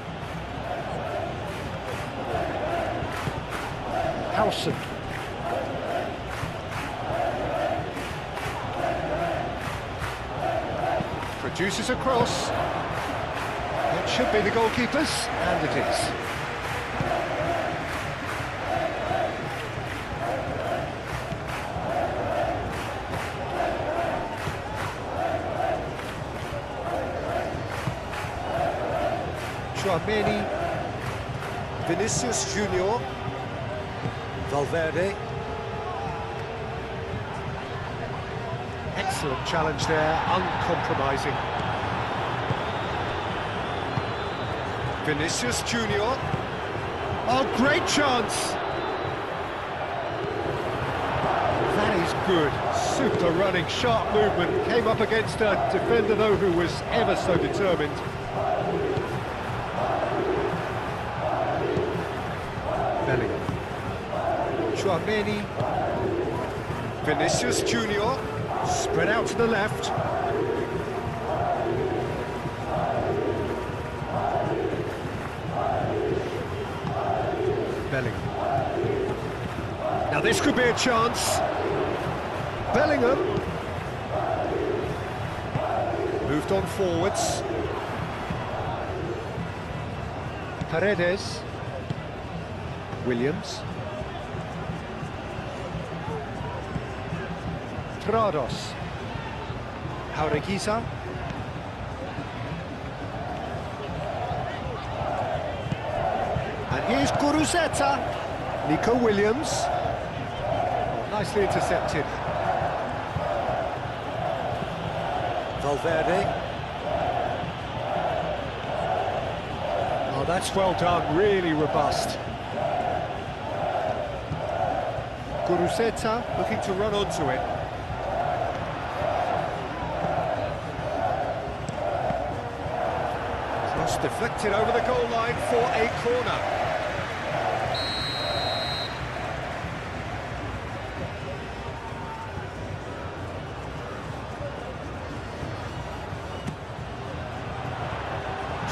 Howson. Produces a cross. It should be the goalkeeper's, and it is. Chouameni. Vinicius Junior. Valverde. Excellent challenge there, uncompromising. Vinicius Junior. Oh, great chance! That is good. Super running, sharp movement. Came up against a defender, though, who was ever so determined. Bellingham. Chouameni. Vinicius Junior. Spread out to the left. Bellingham. Now this could be a chance. Bellingham. Moved on forwards. Paredes. Williams. Prados. Jaureguiza. And here's Guruzeta. Nico Williams. Oh, nicely intercepted. Valverde. Oh, that's well done, really robust. Guruzeta looking to run onto it. Cross deflected over the goal line for a corner.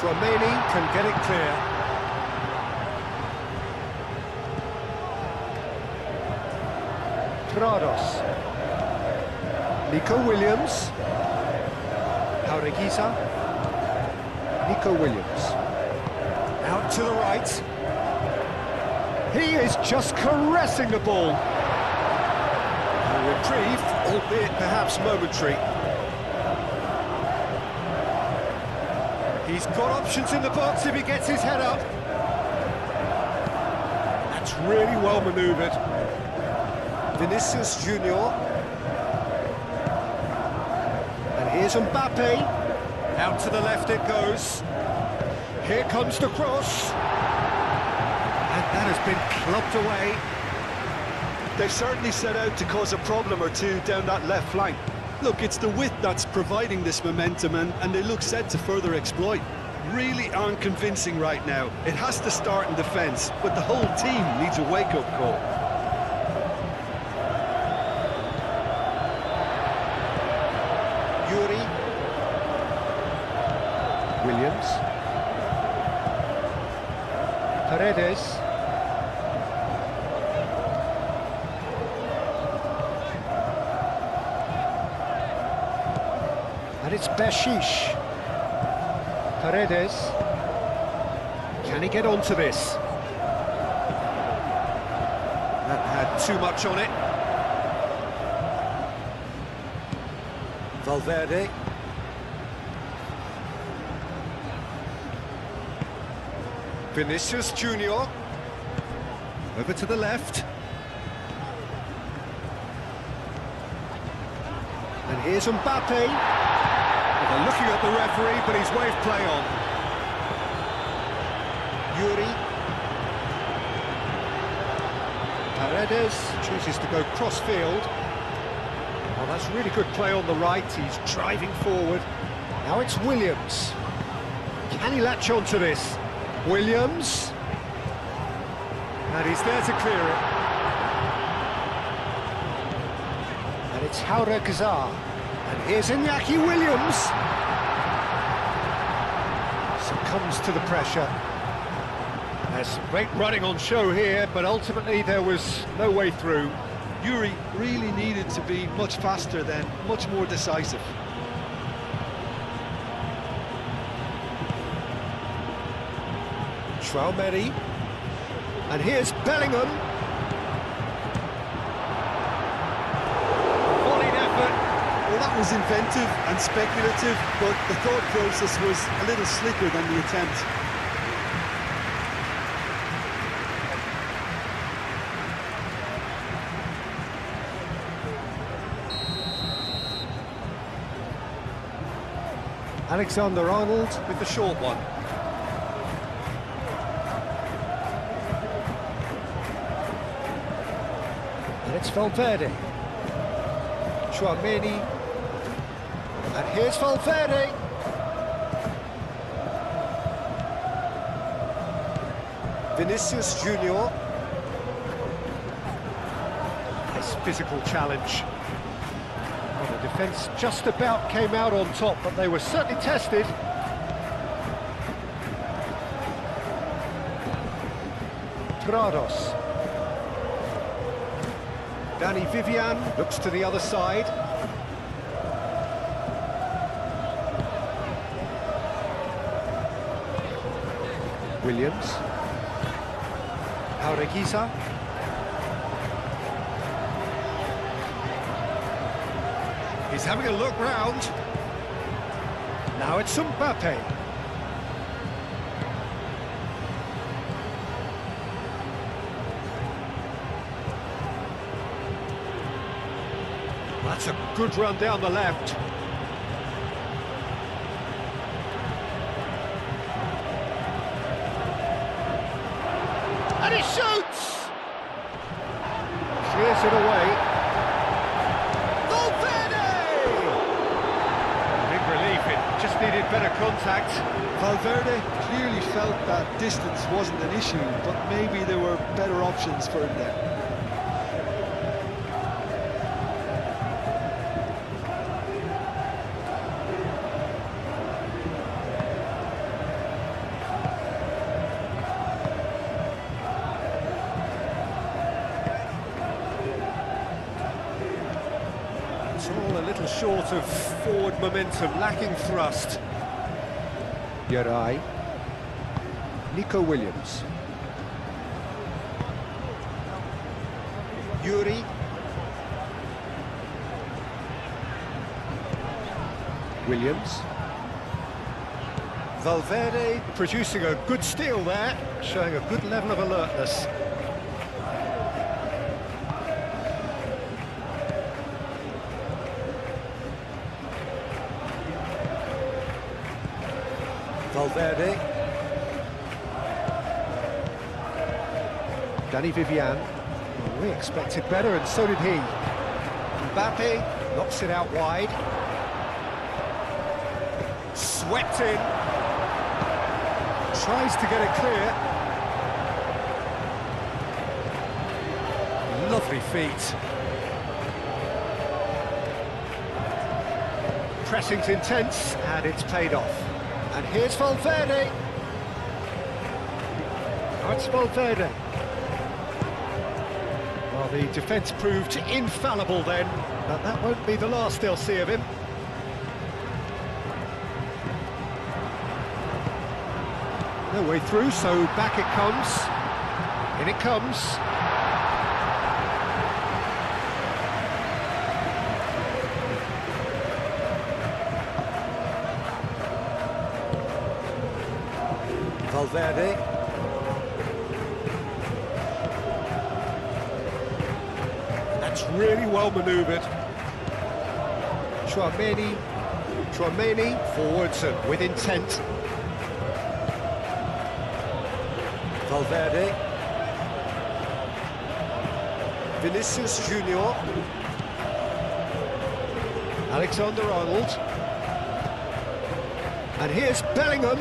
Romani can get it clear. Prados. Nico Williams. Jaureguisa. Nico Williams. Out to the right. He is just caressing the ball. A reprieve, albeit perhaps momentary. He's got options in the box if he gets his head up. That's really well manoeuvred. Vinicius Junior. And here's Mbappe. Out to the left it goes. Here comes the cross. And that has been clubbed away. They've certainly set out to cause a problem or two down that left flank. Look, it's the width that's providing this momentum, and they look set to further exploit. Really aren't convincing right now. It has to start in defence, but the whole team needs a wake-up call. Yuri. Williams. Paredes. And it's Bashish. Paredes. Can he get onto this? That had too much on it. Valverde. Vinicius Junior. Over to the left. And here's Mbappe. They're looking at the referee, but he's waved play on. Yuri. Paredes chooses to go cross-field. Well, that's really good play on the right. He's driving forward. Now it's Williams. Can he latch onto this? Williams. And he's there to clear it. And it's Jaureguisa. And here's Iñaki Williams. Succumbs to the pressure. There's some great running on show here, but ultimately there was no way through. Yuri really needed to be much faster then, much more decisive. Traumeri. And here's Bellingham. Volleyed effort. Well, that was inventive and speculative, but the thought process was a little slicker than the attempt. Alexander-Arnold with the short one. And it's Valverde. Chouameni. And here's Valverde. Vinicius Junior. Nice physical challenge. Well, the defence just about came out on top, but they were certainly tested. Prados. Danny Vivian looks to the other side. Williams. Jaureguisa. He's having a look round. Now it's Mbappe. That's a good run down the left. shoots! Clears it away. Valverde! Big relief, it just needed better contact. Valverde clearly felt that distance wasn't an issue, but maybe there were better options for him there. It's all a little short of forward momentum, lacking thrust. Yarai. Nico Williams. Yuri. Williams. Valverde producing a good steal there, showing a good level of alertness. Valverde. Danny Vivian. Well, we expected better, and so did he. Mbappe knocks it out wide. Swept in. Tries to get it clear. Lovely feet. Pressing's intense, and it's paid off. And here's Valverde. That's Valverde. Well, the defence proved infallible then, but that won't be the last they'll see of him. No way through, so back it comes. In it comes. Valverde. That's really well manoeuvred. Tchouameni forwards and with intent. Valverde. Vinicius Junior. Alexander-Arnold. And here's Bellingham.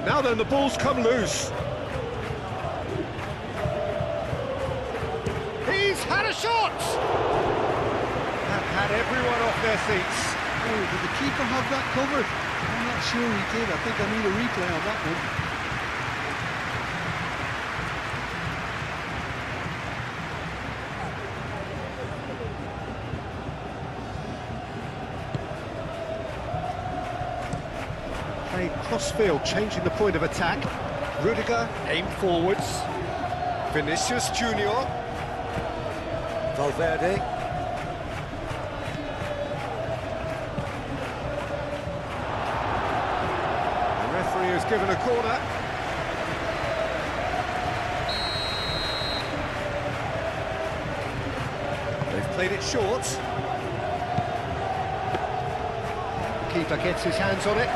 Now then, the ball's come loose. He's had a shot! That had everyone off their seats. Oh, did the keeper have that covered? I'm not sure he did. I think I need a replay on that one. Played cross-field, changing the point of attack. Rudiger aimed forwards. Vinicius Junior. Valverde. The referee has given a corner. They've played it short. The keeper gets his hands on it.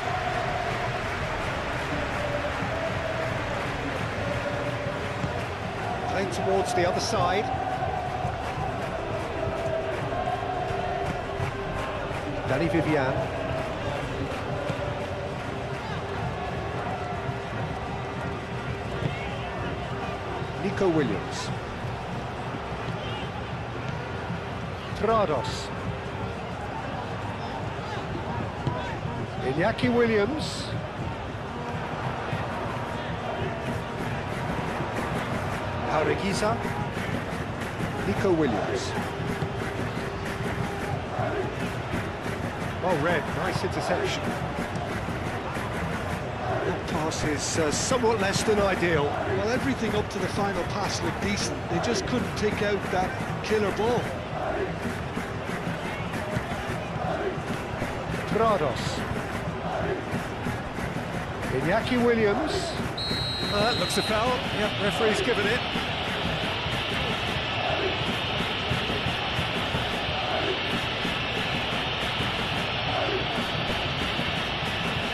Playing towards the other side. Danny Vivian. Nico Williams. Trados. Iñaki Williams. Jaureguiza. Nico Williams. Well read, nice interception. That pass is somewhat less than ideal. Well, everything up to the final pass looked decent. They just couldn't take out that killer ball. Trados. Iñaki Williams. That looks a foul. Yep, referee's given it.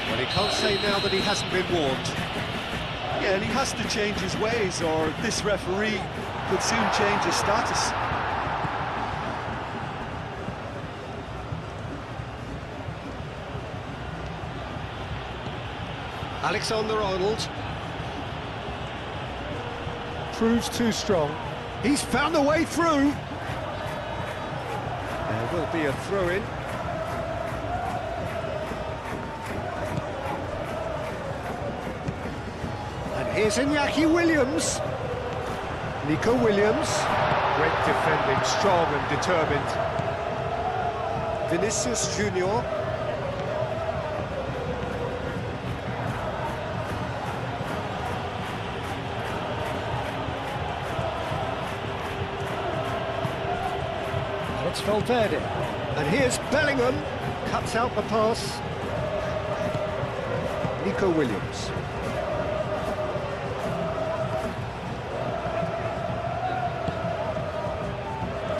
Well, he can't say now that he hasn't been warned. Yeah, and he has to change his ways, or this referee could soon change his status. Alexander-Arnold. Proves too strong. He's found a way through. There will be a throw-in. And here's Iñaki Williams. Nico Williams. Great defending, strong and determined. Vinicius Junior. It's Valverde. And here's Bellingham. Cuts out the pass. Nico Williams.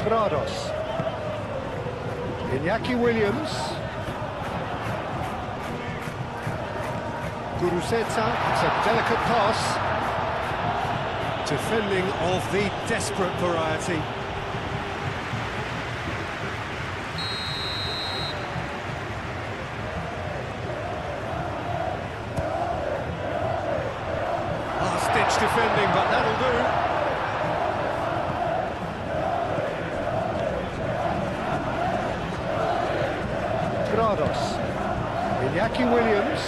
Prados. Iñaki Williams. Guruzeta. It's a delicate pass. Defending of the desperate variety. Last-ditch defending, but that'll do. Prados. Iñaki Williams.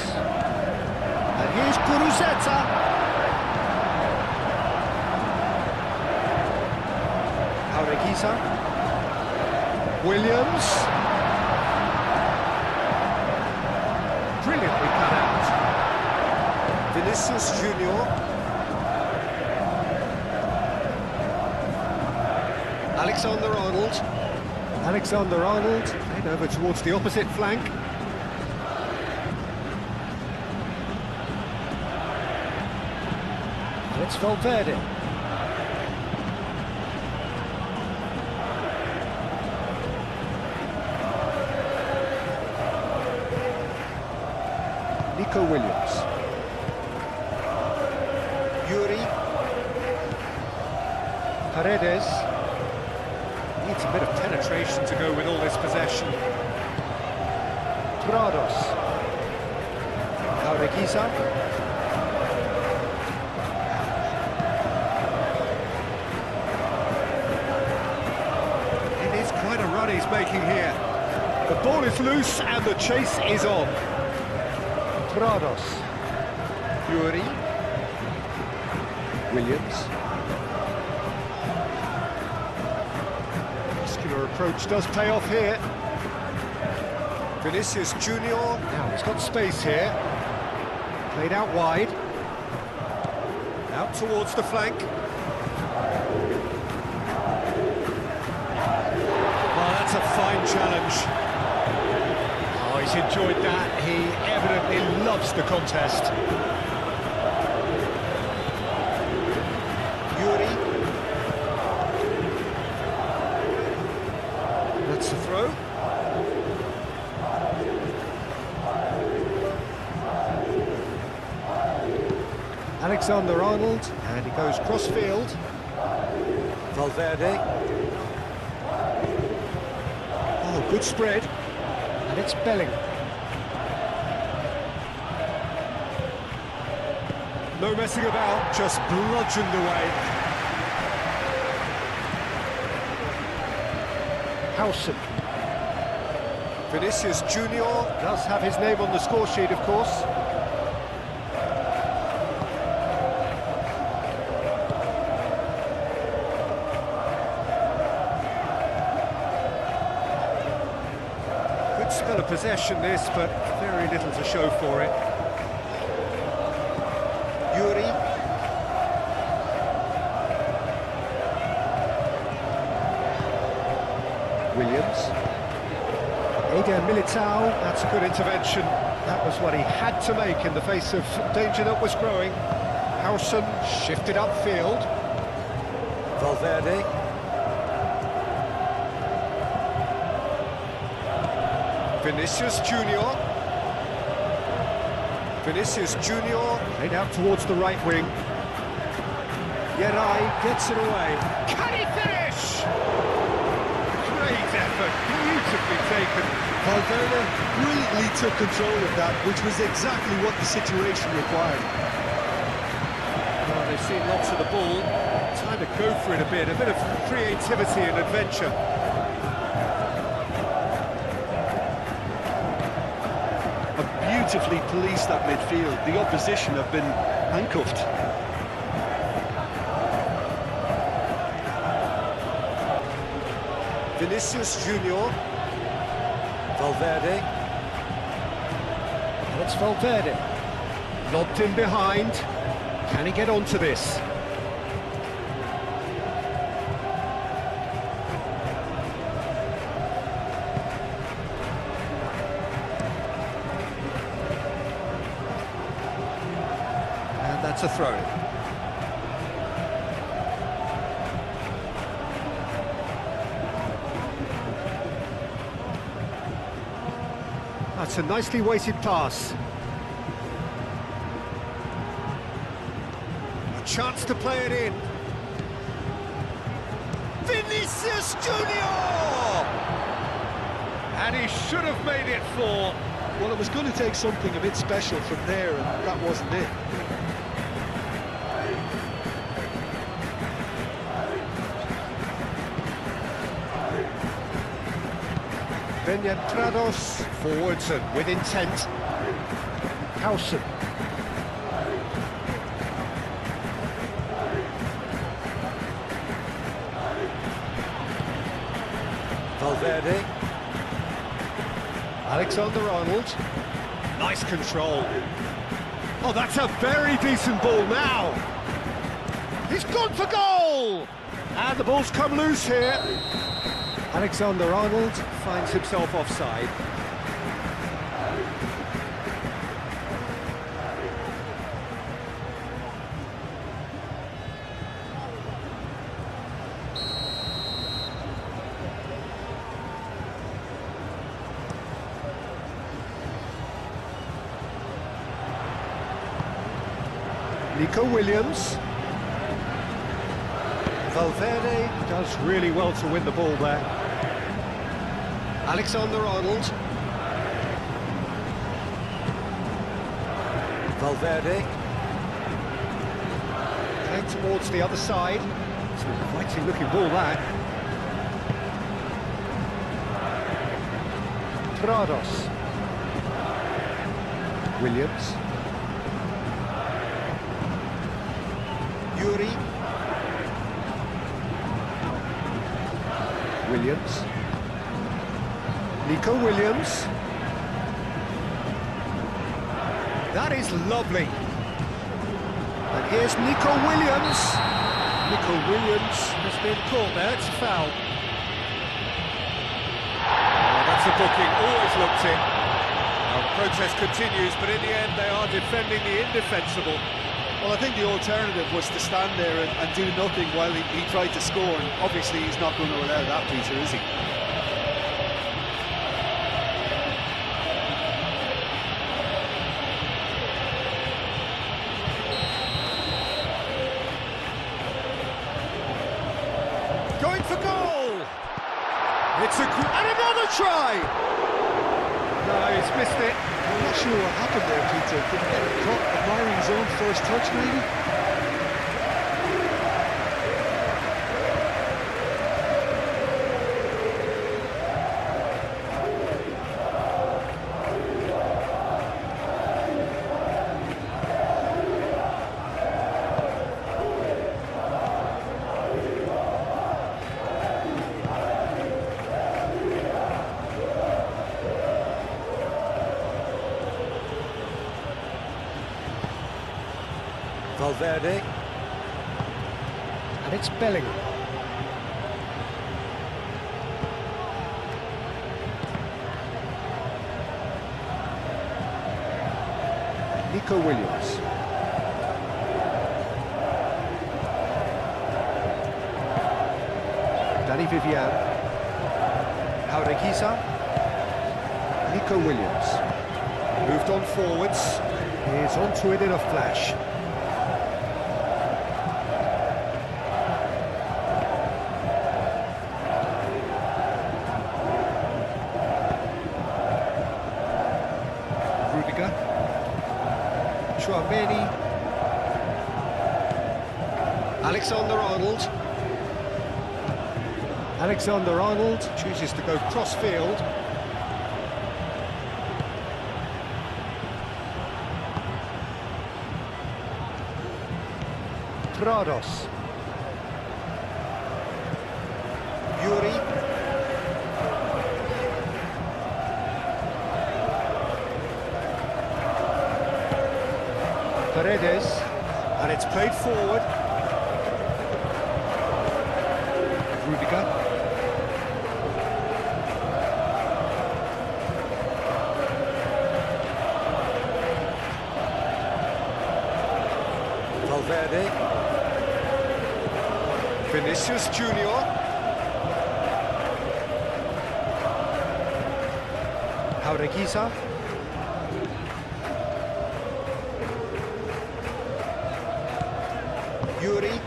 And here's Guruzeta. Areguiza. Williams. Brilliantly cut out. Vinicius Junior. Alexander-Arnold. Alexander-Arnold, then over towards the opposite flank. And it's Valverde. Nico Williams. Yuri. Paredes. Needs a bit of penetration to go with all this possession. Prados. Areguiza. It is quite a run he's making here. The ball is loose and the chase is on. Prados. Yuri. Williams. Muscular approach does pay off here. Vinicius Junior. Now he's got space here. Played out wide. Out towards the flank. Well, that's a fine challenge. Oh, he's enjoyed that. He evidently loves the contest. Yuri. That's the throw. Alexander-Arnold, and he goes cross-field. Valverde. Oh, good spread. And it's Bellingham. No messing about, just bludgeoned away. Howson. Vinicius Junior does have his name on the score sheet, of course. Good spell of possession this, but very little to show for it. Yuri. Williams. Eder Militao, that's a good intervention. That was what he had to make in the face of danger that was growing. Howson shifted upfield. Valverde. Vinicius Junior. Vinicius Junior played out towards the right wing. Yeray gets it away. Can he finish? Great effort, beautifully taken. Valverde brilliantly took control of that, which was exactly what the situation required. Well, they've seen lots of the ball. Time to go for it a bit of creativity and adventure. Beautifully policed that midfield. The opposition have been handcuffed. Vinicius Junior. Valverde. It's Valverde. Lobbed in behind. Can he get onto this? That's a throw. That's a nicely weighted pass. A chance to play it in. Vinicius Junior! And he should have made it 4. Well, it was going to take something a bit special from there, and that wasn't it. Prados forwards and with intent. Howson. Valverde. Alexander-Arnold. Nice control. Oh, that's a very decent ball now. He's gone for goal! And the ball's come loose here. Alexander-Arnold finds himself offside. Nico Williams. Valverde does really well to win the ball there. Alexander-Arnold. Valverde. Playing towards the other side. It's an inviting looking ball, that. Prados. Williams. Yuri. Williams. Nico Williams. That is lovely. And here's Nico Williams. Nico Williams has been caught there, it's a foul. Oh, that's a booking, always looked in. Now, the protest continues, but in the end they are defending the indefensible. Well, I think the alternative was to stand there and do nothing while he tried to score, and obviously he's not going to allow that, Peter, is he? Going for goal! It's and another try! No, he's missed it. I'm not sure what happened there, Peter. Did he get a cut admiring his own first touch, maybe? Valverde. And it's Bellingham. Nico Williams. Danny Vivian. Aureguiza. Nico Williams. Moved on forwards. He's onto it in a flash. Rudiger. Chouameni. Alexander-Arnold. Alexander-Arnold chooses to go cross-field. Prados. Yuri. Paredes. And it's played forward. Rudiger. Valverde. Vinicius Junior. Jaureguiza. Yuri.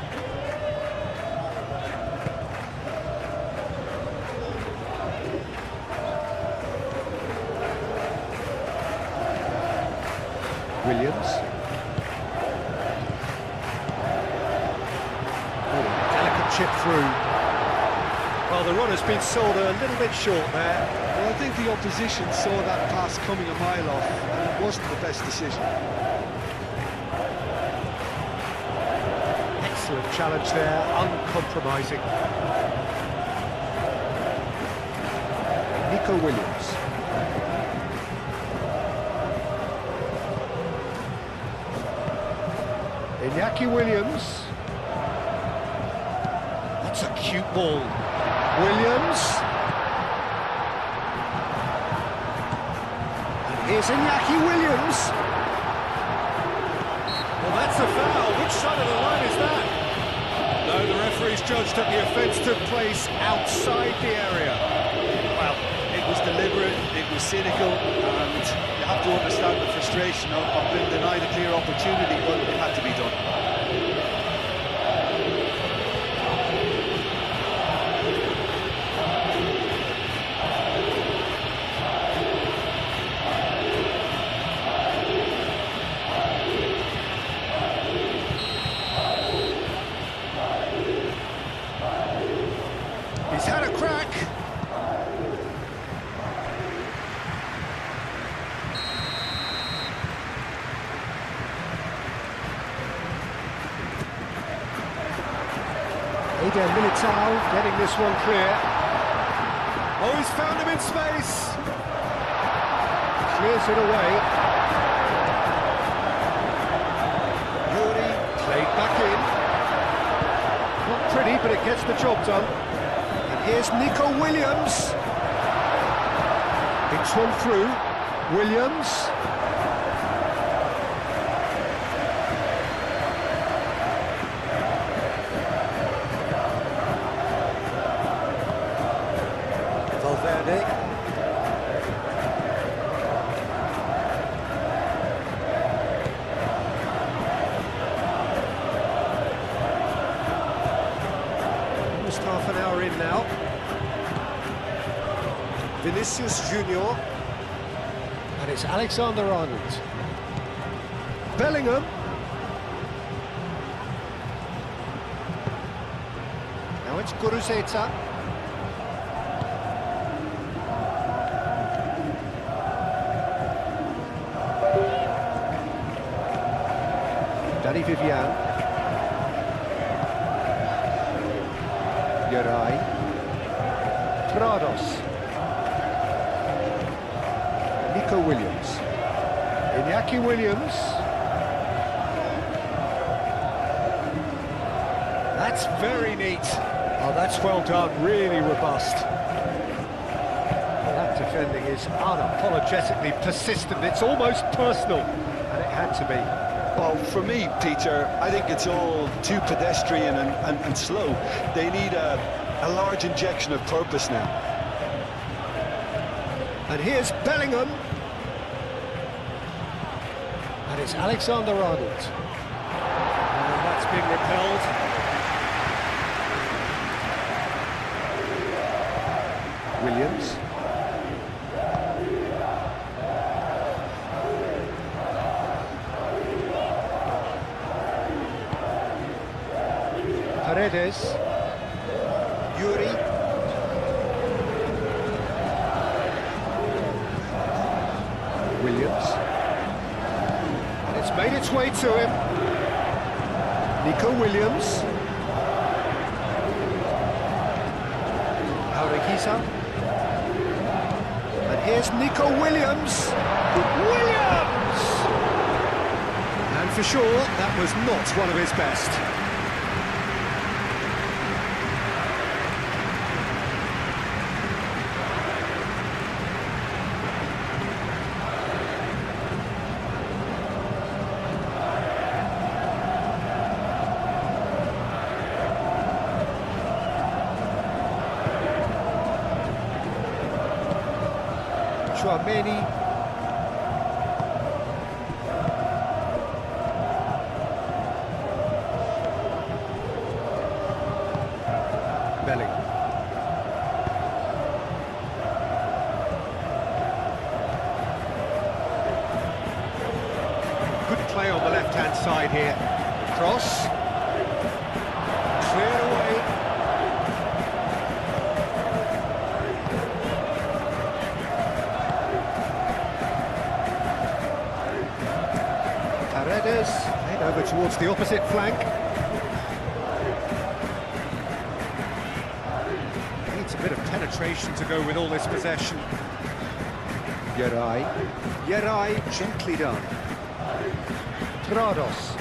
Williams. Delicate chip through. Well, the run has been sold a little bit short there. Well, I think the opposition saw that pass coming a mile off, and it wasn't the best decision. Excellent challenge there, uncompromising. Nico Williams. Iñaki Williams. That's a cute ball. Williams. And here's Iñaki Williams. Well, that's a foul. Which side of the line is that? No, the referee's judged that the offence took place outside the area. Well, it was deliberate, it was cynical, and you have to understand the frustration of being denied a clear opportunity, but it had to be done. He's had a crack. Eder Militao getting this one clear. Oh, he's found him in space. Clears it away. Yuri played back in. Not pretty, but it gets the job done. And here's Nico Williams. It's one through. Williams. Valverde. Almost half an hour in now. Vinicius Junior. And it's Alexander-Arnold. Bellingham. Now it's Guruzeta. Danny Vivian. Uri. Prados. Nico Williams. Iñaki Williams. That's very neat. Oh, that's well done, really robust. Well, that defending is unapologetically persistent. It's almost personal, and it had to be. Well, for me, Peter, I think it's all too pedestrian and slow. They need a large injection of purpose now. And here's Bellingham. And it's Alexander-Arnold. And that's been repelled. Williams. Paredes. Yuri. Williams. And it's made its way to him. Nico Williams. Auriquiza. And here's Nico Williams. Williams! And for sure, that was not one of his best. Chouameni. Bellingham. Good play on the left-hand side here. Cross. Cleared away. Paredes, played over towards the opposite flank. Needs a bit of penetration to go with all this possession. Yeray, gently done. Prados.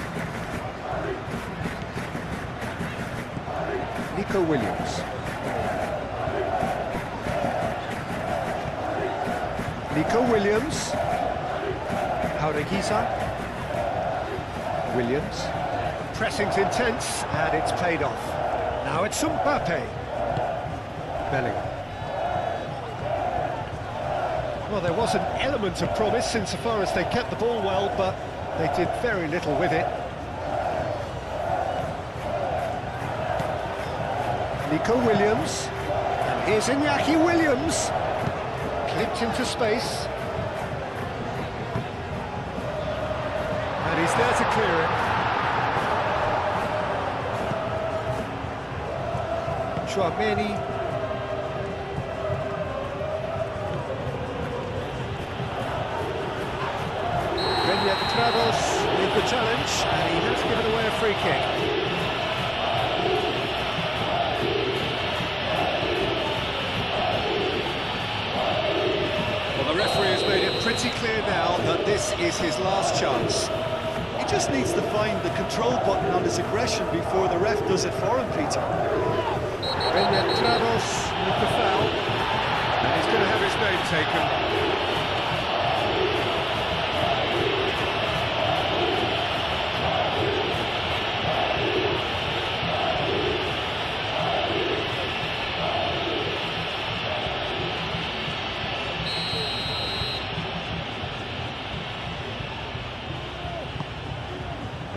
Nico Williams. Nico Williams. Auriquiza. Williams. Pressing's intense, and it's paid off. Now it's Mbappe. Bellingham. Well, there was an element of promise insofar as they kept the ball well, but they did very little with it. Nico Williams. And here's Iñaki Williams. Clipped into space. And he's there to clear it. Chouameni. Trados with the challenge, and he has given away a free kick. Well, the referee has made it pretty clear now that this is his last chance. He just needs to find the control button on his aggression before the ref does it for him, Peter. Trados with the foul, and he's going to have his name taken.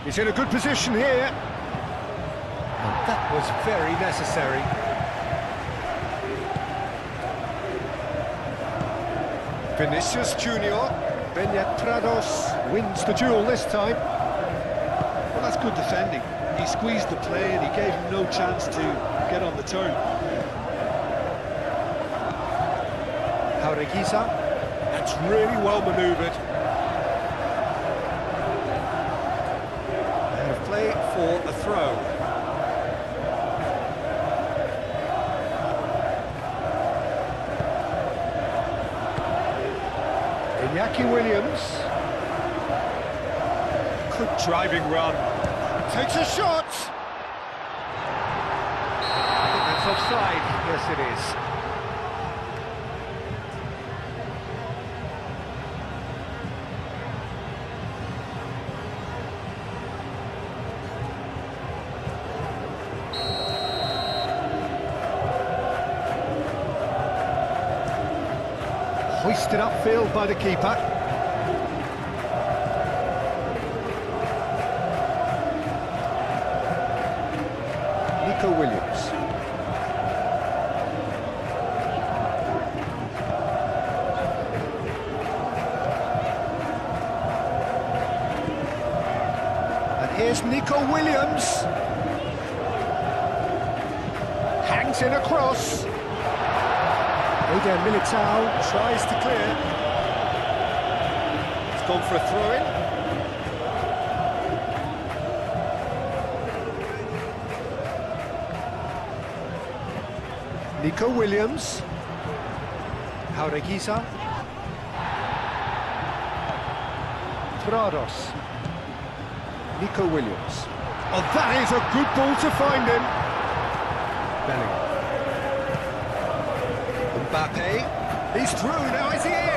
He's in a good position here. And that was very necessary. Vinicius Junior. Prados wins the duel this time. Well, that's good defending. He squeezed the play and he gave him no chance to get on the turn. Auriquiza. That's really well manoeuvred. Play for a throw. Iñaki Williams. Good driving run. Takes a shot. I think that's offside. Yes, it is. Hoisted upfield by the keeper. Nico Williams. And here's Nico Williams. Hangs in across. Eder Militao tries to clear. It's gone for a throw-in. Nico Williams. Jaureguiza. Prados. Nico Williams. Oh, that is a good ball to find him. Bellingham. Mbappe. He's through, now is he in?